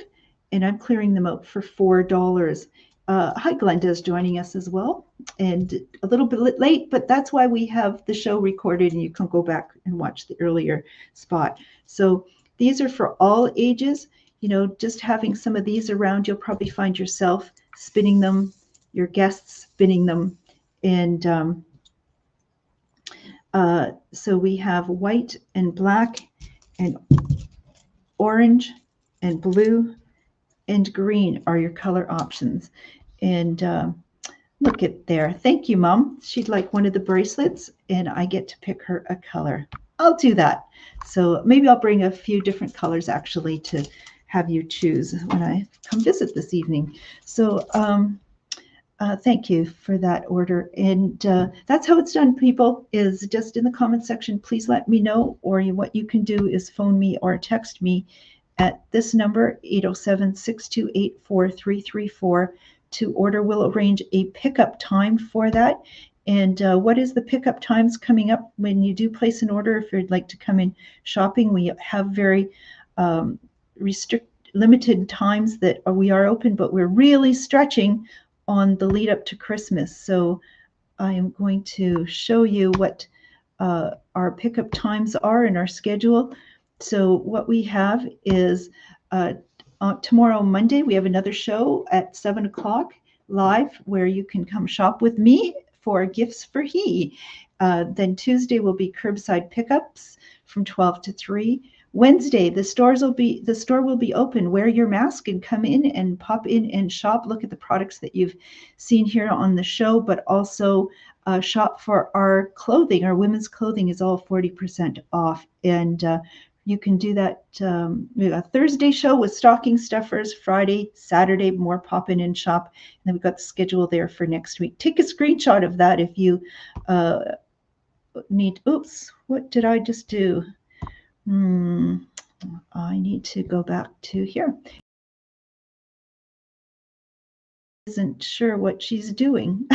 B: and I'm clearing them out for $4. Hi, Glenda is joining us as well, and a little bit late, but that's why we have the show recorded, and you can go back and watch the earlier spot. So these are for all ages. You know, just having some of these around, you'll probably find yourself spinning them, your guests spinning them, and so we have white and black and orange and blue and green are your color options. And look at there. Thank you, Mom. She'd like one of the bracelets, and I get to pick her a color. I'll do that. So maybe I'll bring a few different colors actually to have you choose when I come visit this evening. So thank you for that order. And that's how it's done, people, is just in the comment section. Please let me know, or what you can do is phone me or text me at this number, 807-628-4334 to order. We'll arrange a pickup time for that. And what is the pickup times coming up when you do place an order? If you'd like to come in shopping, we have very limited times that we are open, but we're really stretching on the lead up to Christmas. So I am going to show you what our pickup times are in our schedule. So what we have is tomorrow, Monday, we have another show at 7 o'clock live where you can come shop with me for gifts for he. Then Tuesday will be curbside pickups from 12 to 3. Wednesday, the store will be open. Wear your mask and come in and pop in and shop. Look at the products that you've seen here on the show, but also shop for our clothing. Our women's clothing is all 40% off, and you can do that. We have a Thursday show with stocking stuffers. Friday, Saturday, more pop in and shop. And then we've got the schedule there for next week. Take a screenshot of that if you need. Oops, what did I just do? I need to go back to here. Isn't sure what she's doing.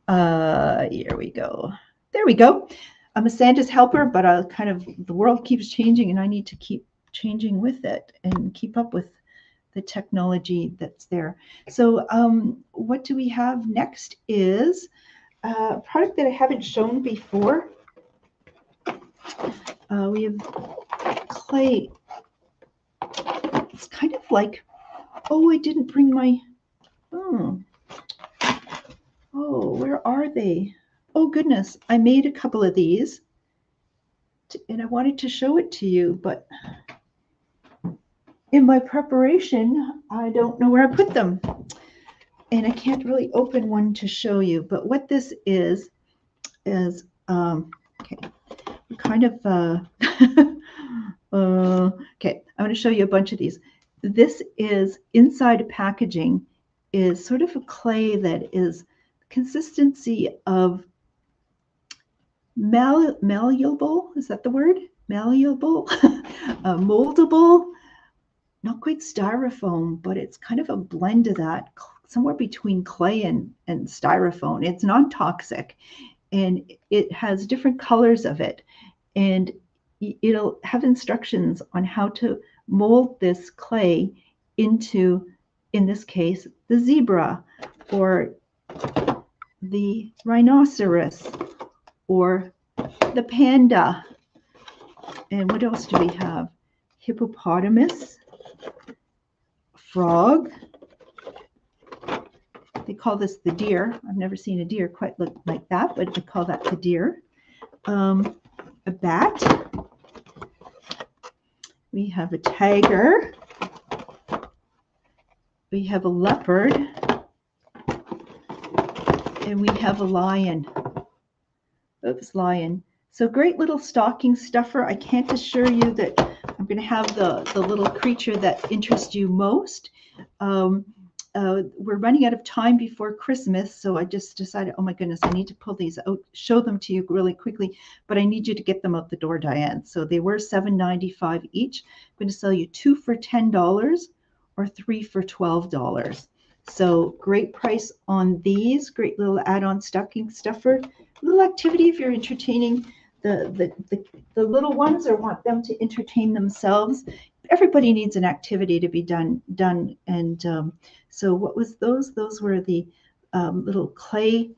B: Here we go. There we go. I'm a Santa's helper, but the world keeps changing, and I need to keep changing with it and keep up with the technology that's there. So what do we have next is a product that I haven't shown before. We have clay. It's kind of like, I didn't bring my, where are they? Oh goodness, I made a couple of these and I wanted to show it to you, but in my preparation, I don't know where I put them. And I can't really open one to show you, but what this is okay, kind of, okay, I'm going to show you a bunch of these. This is inside packaging is sort of a clay that is consistency of malleable, is that the word? Malleable, moldable, not quite styrofoam, but it's kind of a blend of that, somewhere between clay and styrofoam. It's non-toxic, and it has different colors of it, and it'll have instructions on how to mold this clay into, in this case, the zebra or the rhinoceros or the panda. And what else do we have? Hippopotamus, frog. They call this the deer. I've never seen a deer quite look like that, but they call that the deer. A bat. We have a tiger. We have a leopard. And we have a lion. Oops, lion. So great little stocking stuffer. I can't assure you that I'm going to have the little creature that interests you most. We're running out of time before Christmas, so I just decided, oh my goodness, I need to pull these out, show them to you really quickly, but I need you to get them out the door, Diane. So they were $7.95 each. I'm going to sell you 2 for $10 or 3 for $12. So great price on these. Great little add-on stocking stuffer. Little activity if you're entertaining the little ones or want them to entertain themselves. Everybody needs an activity to be done. And so what was those? Those were the little clay.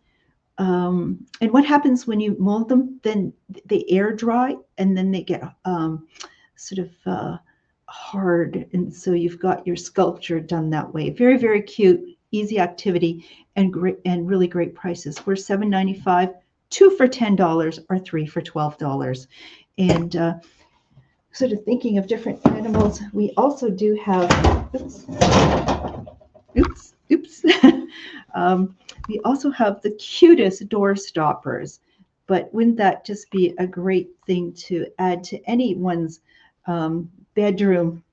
B: And what happens when you mold them? Then they air dry and then they get sort of hard. And so you've got your sculpture done that way. Very, very cute, easy activity, and great, and really great prices. We're $7.95, 2 for $10, or 3 for $12. And sort of thinking of different animals, we also do have, oops. We also have the cutest door stoppers, but wouldn't that just be a great thing to add to anyone's bedroom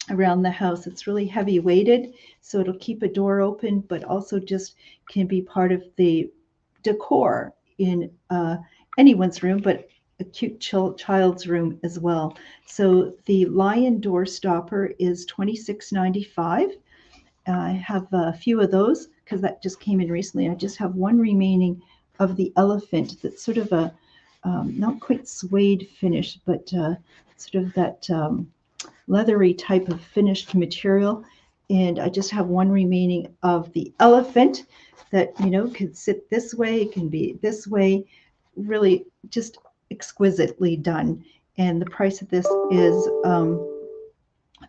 B: around the house? It's really heavy weighted, so it'll keep a door open, but also just can be part of the decor in anyone's room, but a cute child's room as well. So the lion door stopper is $26.95. I have a few of those because that just came in recently. I just have one remaining of the elephant that's sort of a not quite suede finish, but sort of that leathery type of finished material. And I just have one remaining of the elephant that, you know, can sit this way, can be this way, really just exquisitely done. And the price of this is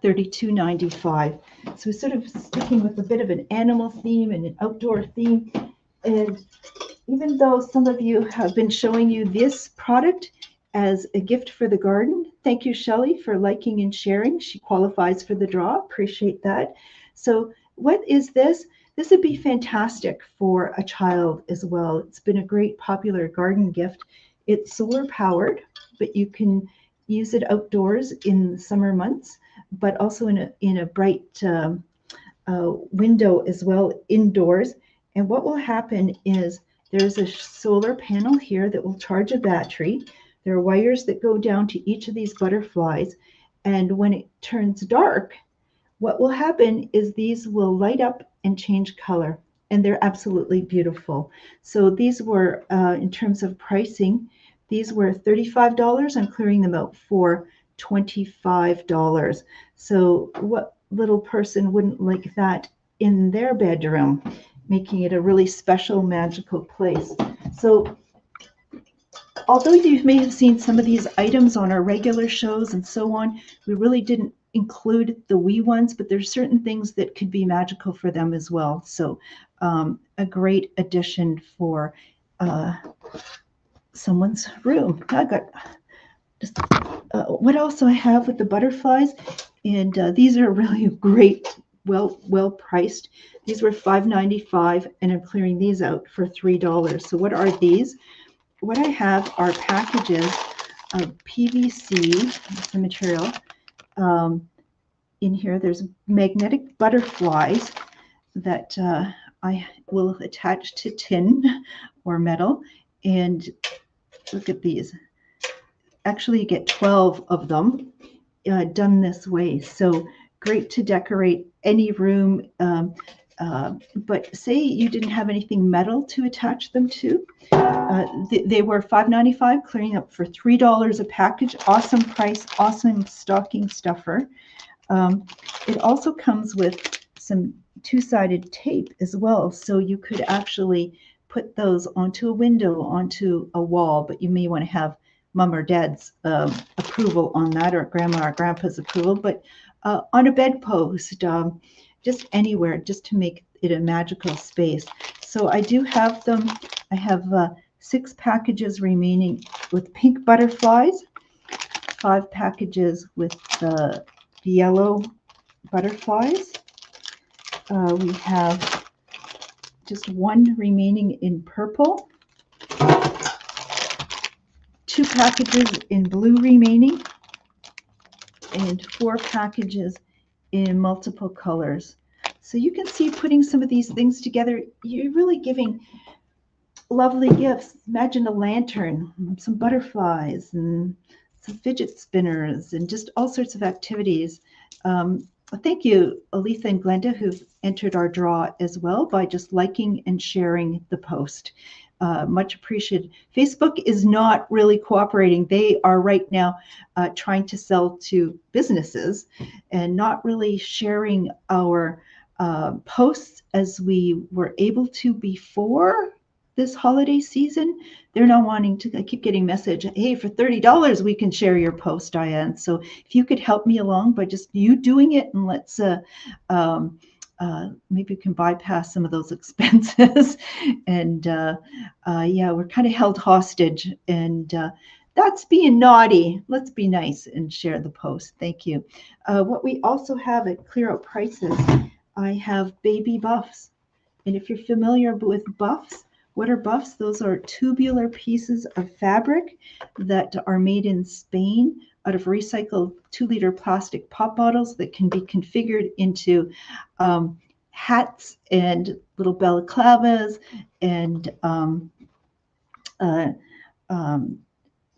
B: $32.95. So we're sort of sticking with a bit of an animal theme and an outdoor theme. And even though some of you have been showing you this product as a gift for the garden, thank you, Shelley, for liking and sharing. She qualifies for the draw. Appreciate that. So what is this? This would be fantastic for a child as well. It's been a great popular garden gift. It's solar powered, but you can use it outdoors in the summer months, but also in a bright window as well indoors. And what will happen is there's a solar panel here that will charge a battery. There are wires that go down to each of these butterflies. And when it turns dark, what will happen is these will light up and change color. And they're absolutely beautiful. So these were, in terms of pricing, these were $35. I'm clearing them out for $25. So what little person wouldn't like that in their bedroom, making it a really special, magical place? So although you may have seen some of these items on our regular shows and so on, we really didn't include the wee ones, but there's certain things that could be magical for them as well. So a great addition for someone's room. I got just what else do I have with the butterflies? And these are really great, well priced. These were $5.95, and I'm clearing these out for $3. So what are these? What I have are packages of PVC, that's the material. In here, there's magnetic butterflies that I will attach to tin or metal. And look at these. Actually, you get 12 of them done this way. So great to decorate any room. But say you didn't have anything metal to attach them to. They were $5.95, clearing up for $3 a package. Awesome price, awesome stocking stuffer. It also comes with some two-sided tape as well. So you could actually put those onto a window, onto a wall, but you may want to have mom or dad's approval on that, or grandma or grandpa's approval, but on a bedpost, just anywhere, just to make it a magical space. So I do have them. I have 6 packages remaining with pink butterflies, 5 packages with the yellow butterflies. We have just 1 remaining in purple, 2 packages in blue remaining, and 4 packages in multiple colors. So you can see, putting some of these things together, you're really giving lovely gifts. Imagine a lantern, some butterflies, and some fidget spinners, and just all sorts of activities. thank you, Aletha and Glenda, who've entered our draw as well by just liking and sharing the post. Much appreciated. Facebook is not really cooperating. They are right now trying to sell to businesses and not really sharing our posts as we were able to before this holiday season. They're now wanting to, I keep getting message, hey, for $30 we can share your post, Diane. So if you could help me along by just you doing it, and let's maybe we can bypass some of those expenses. And yeah, we're kind of held hostage, and that's being naughty. Let's be nice and share the post. Thank you. What we also have at Clear Out Prices, I have baby buffs. And if you're familiar with buffs, what are buffs? Those are tubular pieces of fabric that are made in Spain out of recycled 2-liter plastic pop bottles that can be configured into hats and little balaclavas and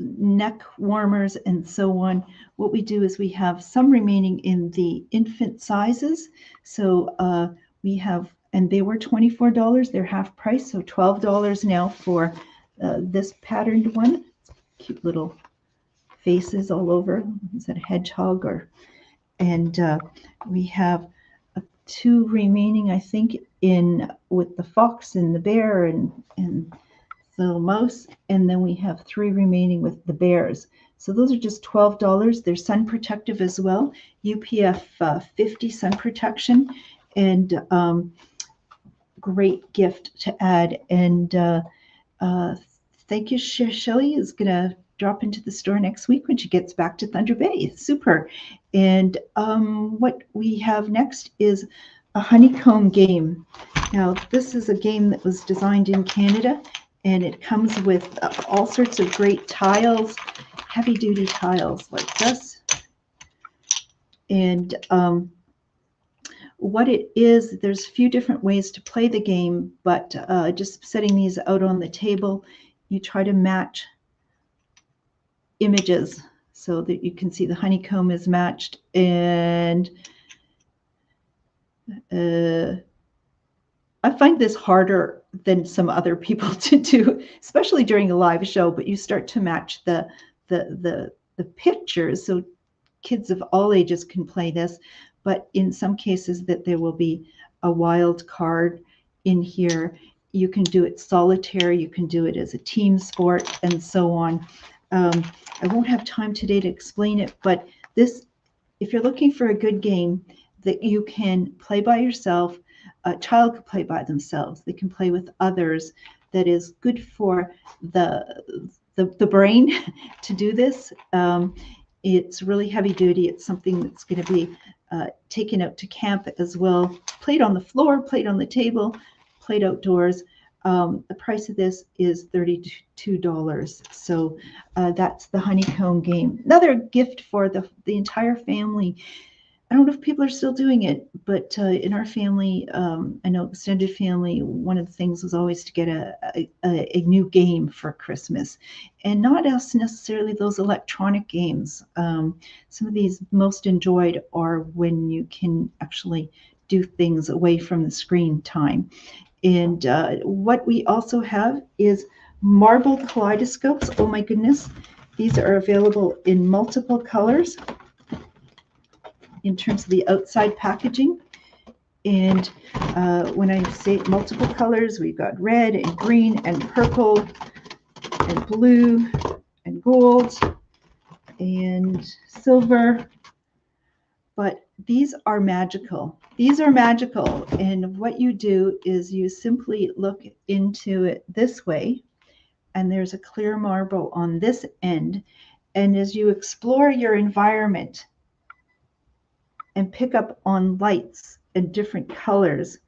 B: neck warmers and so on. What we do is we have some remaining in the infant sizes. So we have, and they were $24. They're half price, so $12 now for this patterned one. Cute little faces all over. Is that a hedgehog? Or and we have 2 remaining, I think, in with the fox and the bear and the little mouse, and then we have 3 remaining with the bears. So those are just $12. They're sun protective as well, UPF 50 sun protection, and great gift to add. And thank you. Shelly is going to drop into the store next week when she gets back to Thunder Bay. Super. And what we have next is a honeycomb game. Now, this is a game that was designed in Canada, and it comes with all sorts of great tiles, heavy-duty tiles like this. And what it is, there's a few different ways to play the game, but just setting these out on the table, you try to match images so that you can see the honeycomb is matched. And I find this harder than some other people to do, especially during a live show, but you start to match the pictures, so kids of all ages can play this. But in some cases that there will be a wild card in here. You can do it solitaire, you can do it as a team sport, and so on. I won't have time today to explain it, but this, if you're looking for a good game that you can play by yourself, a child can play by themselves, they can play with others, that is good for the brain to do this. It's really heavy duty. It's something that's going to be taken out to camp as well. Played on the floor, played on the table, played outdoors. The price of this is $32. So that's the honeycomb game. Another gift for the entire family. I don't know if people are still doing it, but in our family, I know extended family, one of the things was always to get a new game for Christmas, and not us necessarily those electronic games. Some of these most enjoyed are when you can actually do things away from the screen time. And what we also have is marble kaleidoscopes. Oh my goodness, these are available in multiple colors in terms of the outside packaging. And when I say multiple colors, we've got red and green and purple and blue and gold and silver. But these are magical. These are magical. And what you do is you simply look into it this way, and there's a clear marble on this end. And as you explore your environment and pick up on lights and different colors,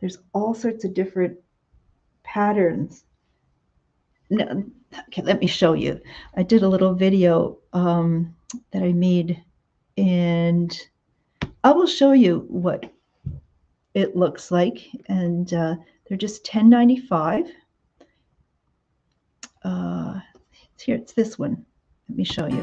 B: there's all sorts of different patterns. No, okay, let me show you. I did a little video that I made, and I will show you what it looks like. And they're just $10.95. Here, it's this one. Let me show you.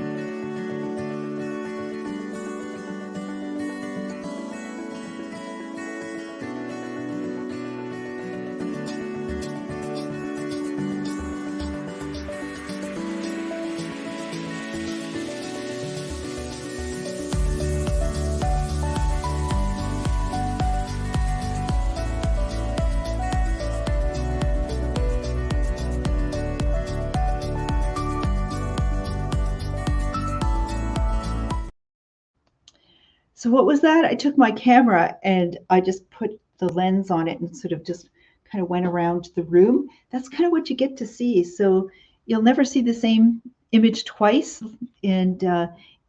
B: So what was that? I took my camera and I just put the lens on it and sort of just kind of went around the room. That's kind of what you get to see. So you'll never see the same image twice, and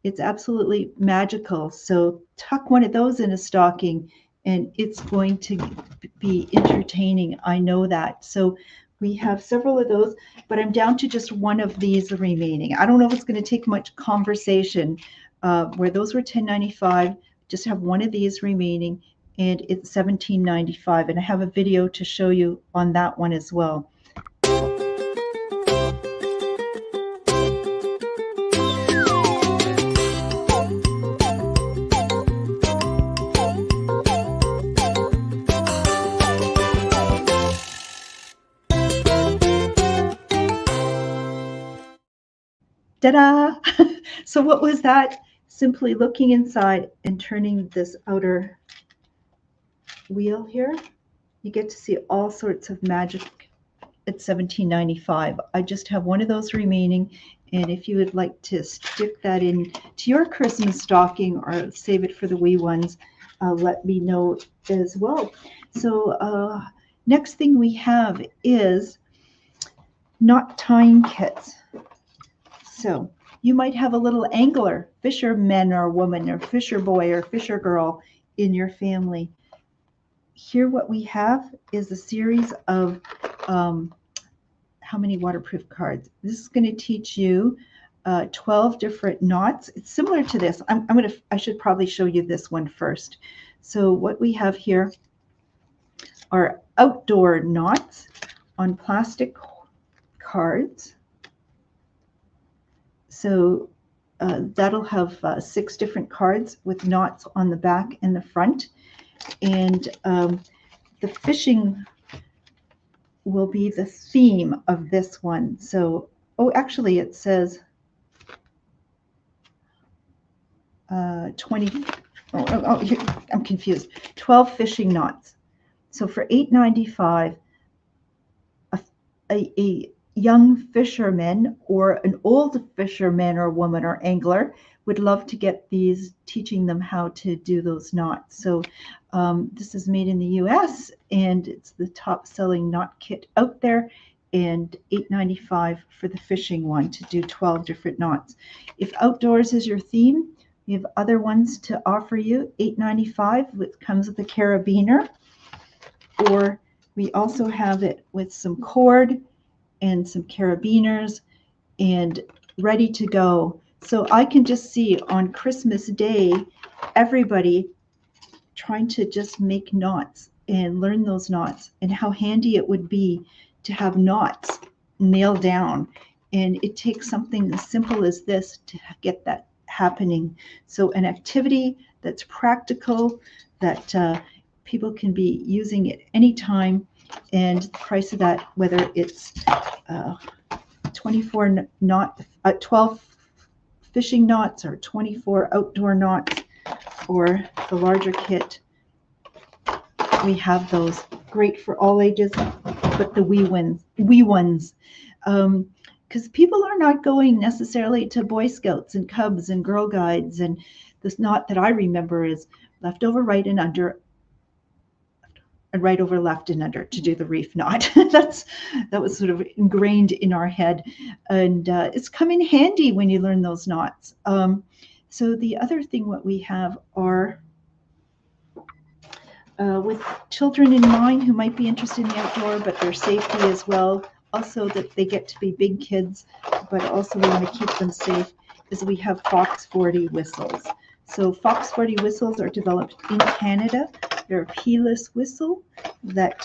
B: it's absolutely magical. So tuck one of those in a stocking and it's going to be entertaining. I know that. So we have several of those, but I'm down to just one of these remaining. I don't know if it's going to take much conversation. Where those were $10.95, just have one of these remaining, and it's $17.95. And I have a video to show you on that one as well. Ta-da! So what was that? Simply looking inside and turning this outer wheel here. You get to see all sorts of magic at $17.95. I just have one of those remaining, and if you would like to stick that in to your Christmas stocking or save it for the wee ones, let me know as well. So next thing we have is knot tying kits. So you might have a little angler, fisherman or woman, or fisher boy or fisher girl in your family. Here what we have is a series of how many waterproof cards. This is going to teach you 12 different knots. It's similar to this. I should probably show you this one first. So what we have here are outdoor knots on plastic cards. So that'll have 6 different cards with knots on the back and the front. And the fishing will be the theme of this one. So, oh, actually it says 20, I'm confused. 12 fishing knots. So for $8.95, a young fisherman or an old fisherman or woman or angler would love to get these, teaching them how to do those knots. So this is made in the US, and it's the top selling knot kit out there, and $8.95 for the fishing one to do 12 different knots. If outdoors is your theme, we have other ones to offer you. $8.95, which comes with a carabiner, or we also have it with some cord and some carabiners and ready to go. So I can just see on Christmas Day, everybody trying to just make knots and learn those knots, and how handy it would be to have knots nailed down. And it takes something as simple as this to get that happening. So an activity that's practical, that people can be using at any time, and the price of that, whether it's 12 fishing knots or 24 outdoor knots, or the larger kit, we have those. Great for all ages, but the wee ones, because people are not going necessarily to Boy Scouts and Cubs and Girl Guides, and this knot that I remember is left over, right, and under, and right over, left, and under to do the reef knot. That was sort of ingrained in our head, and it's come in handy when you learn those knots. So the other thing what we have are with children in mind who might be interested in the outdoor, but their safety as well. Also that they get to be big kids, but also we want to keep them safe, is we have Fox 40 whistles. So Fox 40 whistles are developed in Canada. They're a keyless whistle that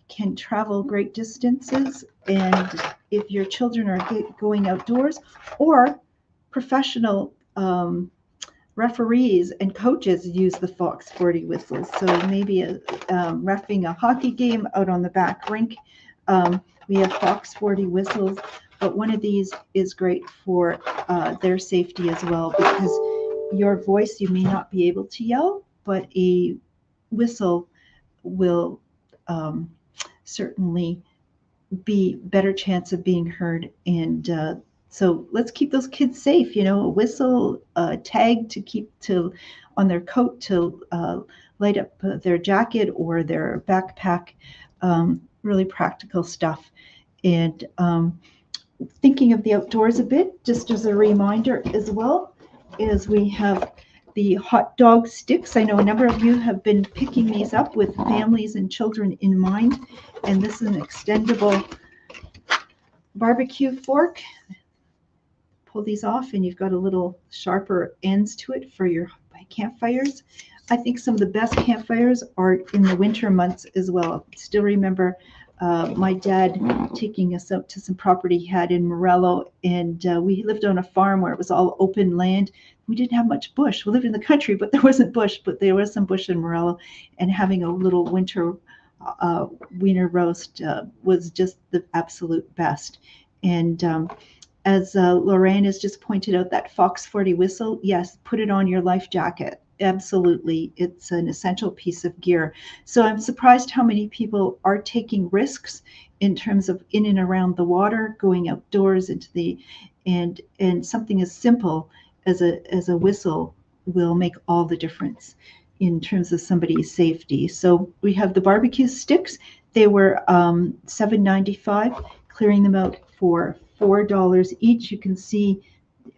B: can travel great distances. And if your children are going outdoors, or professional referees and coaches use the Fox 40 whistles. So maybe reffing a hockey game out on the back rink, we have Fox 40 whistles. But one of these is great for their safety as well, because your voice, you may not be able to yell, but a whistle will certainly be better chance of being heard, and So let's keep those kids safe. A whistle, a tag to keep on their coat to light up their jacket or their backpack. Really practical stuff. And thinking of the outdoors a bit, just as a reminder as well, is we have the hot dog sticks. I know a number of you have been picking these up with families and children in mind. And this is an extendable barbecue fork. Pull these off and you've got a little sharper ends to it for your campfires. I think some of the best campfires are in the winter months as well. Still remember my dad taking us out to some property he had in Morello, and we lived on a farm where it was all open land. We didn't have much bush. We lived in the country, but there wasn't bush, but there was some bush in Morello, and having a little winter wiener roast was just the absolute best. And as Lorraine has just pointed out, that Fox 40 whistle, yes, put it on your life jacket. Absolutely. It's an essential piece of gear. So I'm surprised how many people are taking risks in terms of in and around the water, going outdoors into and something as simple as a whistle will make all the difference in terms of somebody's safety. So we have the barbecue sticks. They were $7.95, clearing them out for $4 each. You can see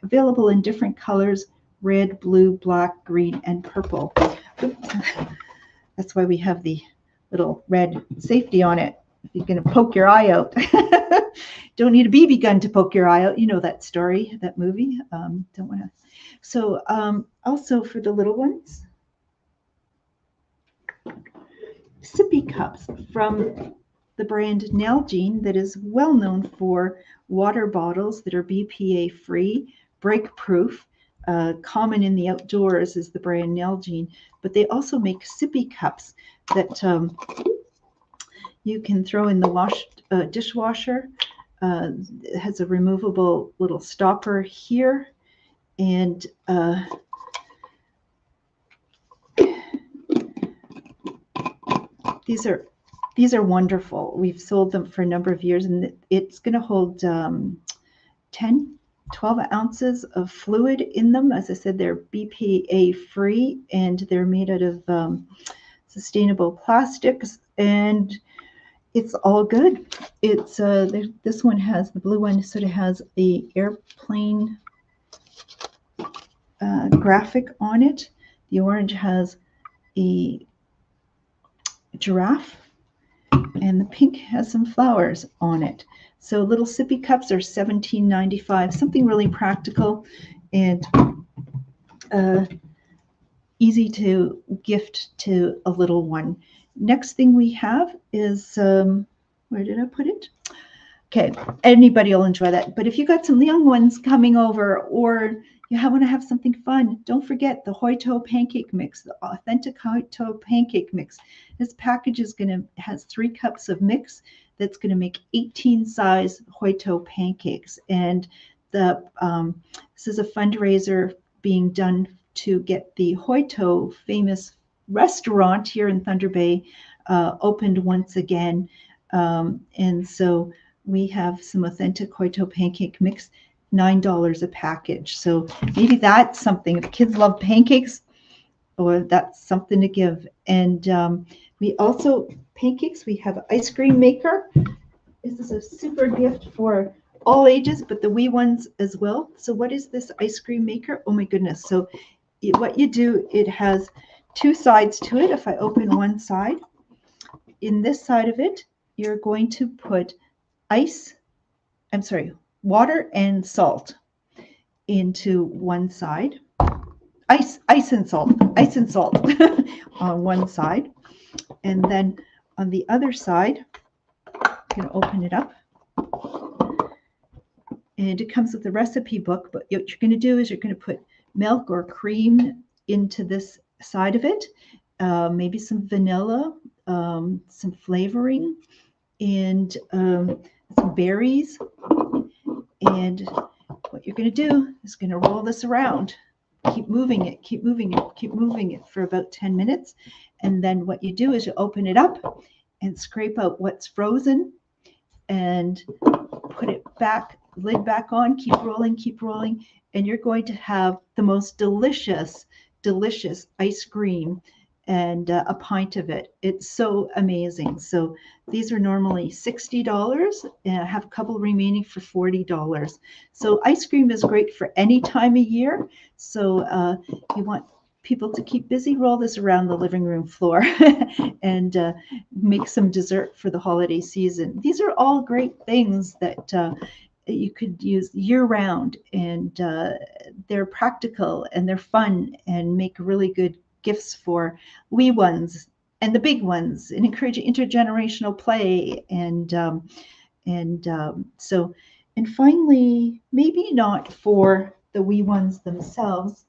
B: available in different colors: red, blue, black, green, and purple. Oops. That's why we have the little red safety on it. If you're going to poke your eye out. Don't need a BB gun to poke your eye out. You know that story, that movie. Don't want to. So also for the little ones, sippy cups from the brand Nalgene, that is well known for water bottles that are BPA free, break proof. Common in the outdoors is the brand Nalgene, but they also make sippy cups that you can throw in the dishwasher. It has a removable little stopper here, and these are wonderful. We've sold them for a number of years, and it's going to hold 12 ounces of fluid in them. As I said, they're BPA free and they're made out of sustainable plastics, and it's all good. It's this one has, the blue one sort of has the airplane graphic on it. The orange has a giraffe, and the pink has some flowers on it. So little sippy cups are $17.95, something really practical and easy to gift to a little one. Next thing we have is, where did I put it? Okay, anybody will enjoy that. But if you got some young ones coming over, or you want to have something fun, don't forget the Hoito pancake mix, the authentic Hoito pancake mix. This package has 3 cups of mix that's going to make 18 size Hoito pancakes. And this is a fundraiser being done to get the Hoito famous restaurant here in Thunder Bay opened once again. And so we have some authentic Hoito pancake mix, $9 a package. So maybe that's something. If kids love pancakes, or that's something to give. And we also, pancakes, we have an ice cream maker. This is a super gift for all ages, but the wee ones as well. So what is this ice cream maker? Oh my goodness. So what you do, it has 2 sides to it. If I open one side, in this side of it, you're going to put water and salt into one side. Ice and salt on one side. And then on the other side, I'm going to open it up. And it comes with a recipe book, but what you're going to do is you're going to put milk or cream into this side of it, maybe some vanilla, some flavoring, and some berries. And what you're going to do is going to roll this around. Keep moving it for about 10 minutes. And then what you do is you open it up and scrape out what's frozen and put it back, lid back on, keep rolling, and you're going to have the most delicious, delicious ice cream and a pint of it. It's so amazing. So these are normally $60 and I have a couple remaining for $40. So ice cream is great for any time of year. So you want people to keep busy, roll this around the living room floor and make some dessert for the holiday season. These are all great things that you could use year round, and they're practical and they're fun and make really good gifts for wee ones and the big ones, and encourage intergenerational play. And finally, maybe not for the wee ones themselves,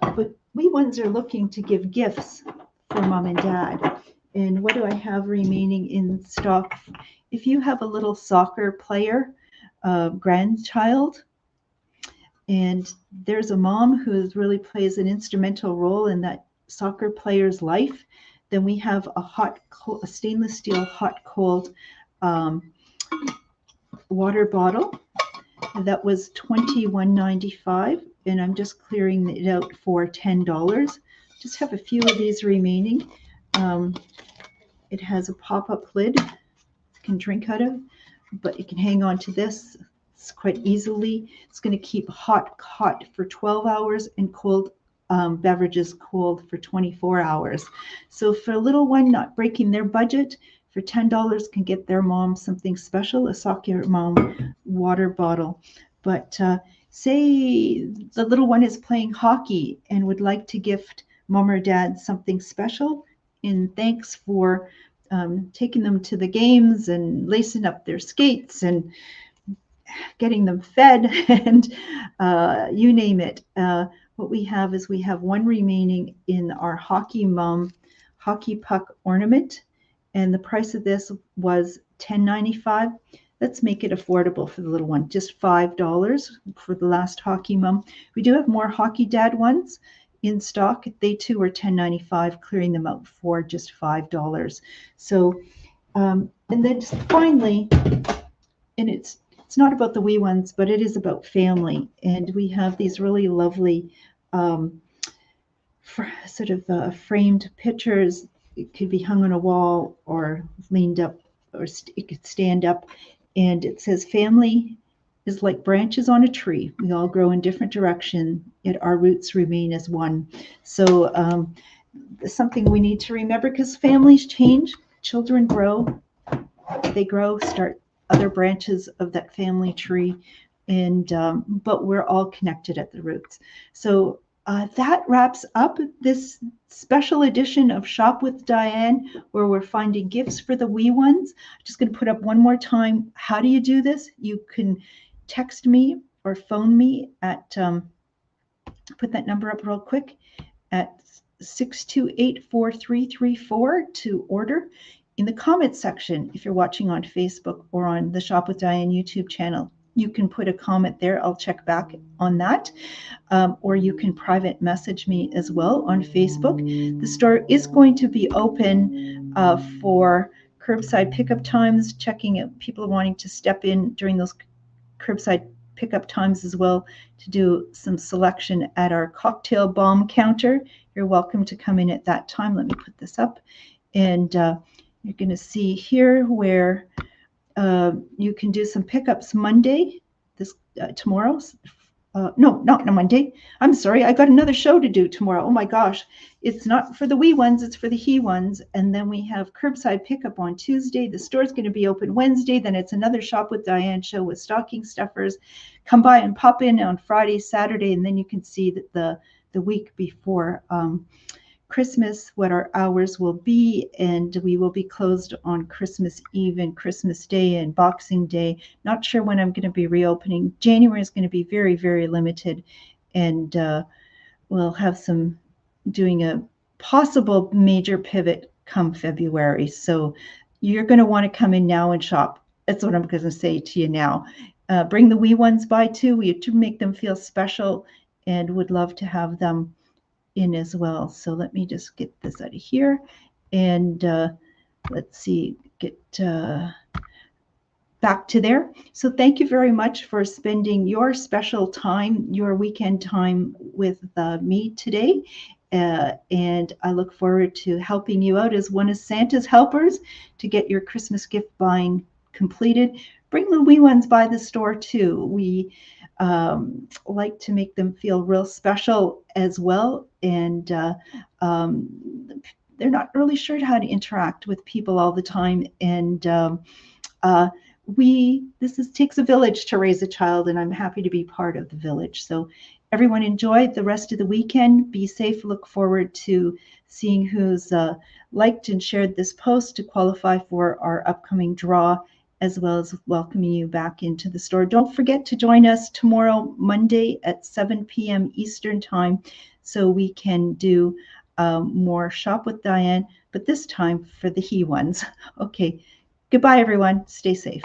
B: but wee ones are looking to give gifts for mom and dad. And what do I have remaining in stock? If you have a little soccer player, grandchild, and there's a mom who really plays an instrumental role in that soccer player's life, then we have a stainless steel hot cold water bottle that was $21.95, and I'm just clearing it out for $10. Just have a few of these remaining. It has a pop-up lid you can drink out of, but it can hang on to this quite easily. It's going to keep hot for 12 hours and cold beverages cold for 24 hours. So for a little one not breaking their budget, for $10 can get their mom something special, a soccer mom water bottle. But say the little one is playing hockey and would like to gift mom or dad something special in thanks for taking them to the games and lacing up their skates and getting them fed and you name it. What we have is we have one remaining in our Hockey Mom hockey puck ornament, and the price of this was $10.95. Let's make it affordable for the little one, just $5 for the last Hockey Mom. We do have more Hockey Dad ones in stock. They too are $10.95, clearing them out for just $5. So, and then just finally, and it's not about the wee ones, but it is about family. And we have these really lovely framed pictures. It could be hung on a wall or leaned up, or it could stand up. And it says, family is like branches on a tree. We all grow in different directions, yet our roots remain as one. So something we need to remember, because families change, children grow, they grow, start other branches of that family tree, and but we're all connected at the roots. So that wraps up this special edition of Shop with Diane, where we're finding gifts for the wee ones. I'm just going to put up one more time. How do you do this? You can text me or phone me at, put that number up real quick, at 628-4334 to order. In the comments section, if you're watching on Facebook or on the Shop with Diane YouTube channel, you can put a comment there. I'll check back on that. Or you can private message me as well on Facebook. The store is going to be open for curbside pickup times, checking out people wanting to step in during those curbside pickup times as well to do some selection at our cocktail bomb counter. You're welcome to come in at that time. Let me put this up. And you're going to see here where you can do some pickups Monday, tomorrow. No, not Monday. I'm sorry. I got another show to do tomorrow. Oh my gosh. It's not for the wee ones. It's for the he ones. And then we have curbside pickup on Tuesday. The store's going to be open Wednesday. Then it's another Shop with Diane show with stocking stuffers. Come by and pop in on Friday, Saturday, and then you can see that the week before Christmas, what our hours will be, and we will be closed on Christmas Eve and Christmas Day and Boxing Day. Not sure when I'm going to be reopening. January is going to be very, very limited, and we'll have doing a possible major pivot come February. So you're going to want to come in now and shop. That's what I'm going to say to you now. Bring the wee ones by too. We have to make them feel special, and would love to have them in as well. So let me just get this out of here, and let's see, get back to there. So thank you very much for spending your special time, your weekend time with me today. And I look forward to helping you out as one of Santa's helpers to get your Christmas gift buying completed. Bring the wee ones by the store too. We like to make them feel real special as well. And um, they're not really sure how to interact with people all the time. And uh, takes a village to raise a child, and I'm happy to be part of the village. So everyone enjoy the rest of the weekend. Be safe. Look forward to seeing who's liked and shared this post to qualify for our upcoming draw, as well as welcoming you back into the store. Don't forget to join us tomorrow, Monday at 7 p.m. Eastern Time, so we can do more Shop with Diane, but this time for the he ones. Okay. Goodbye, everyone. Stay safe.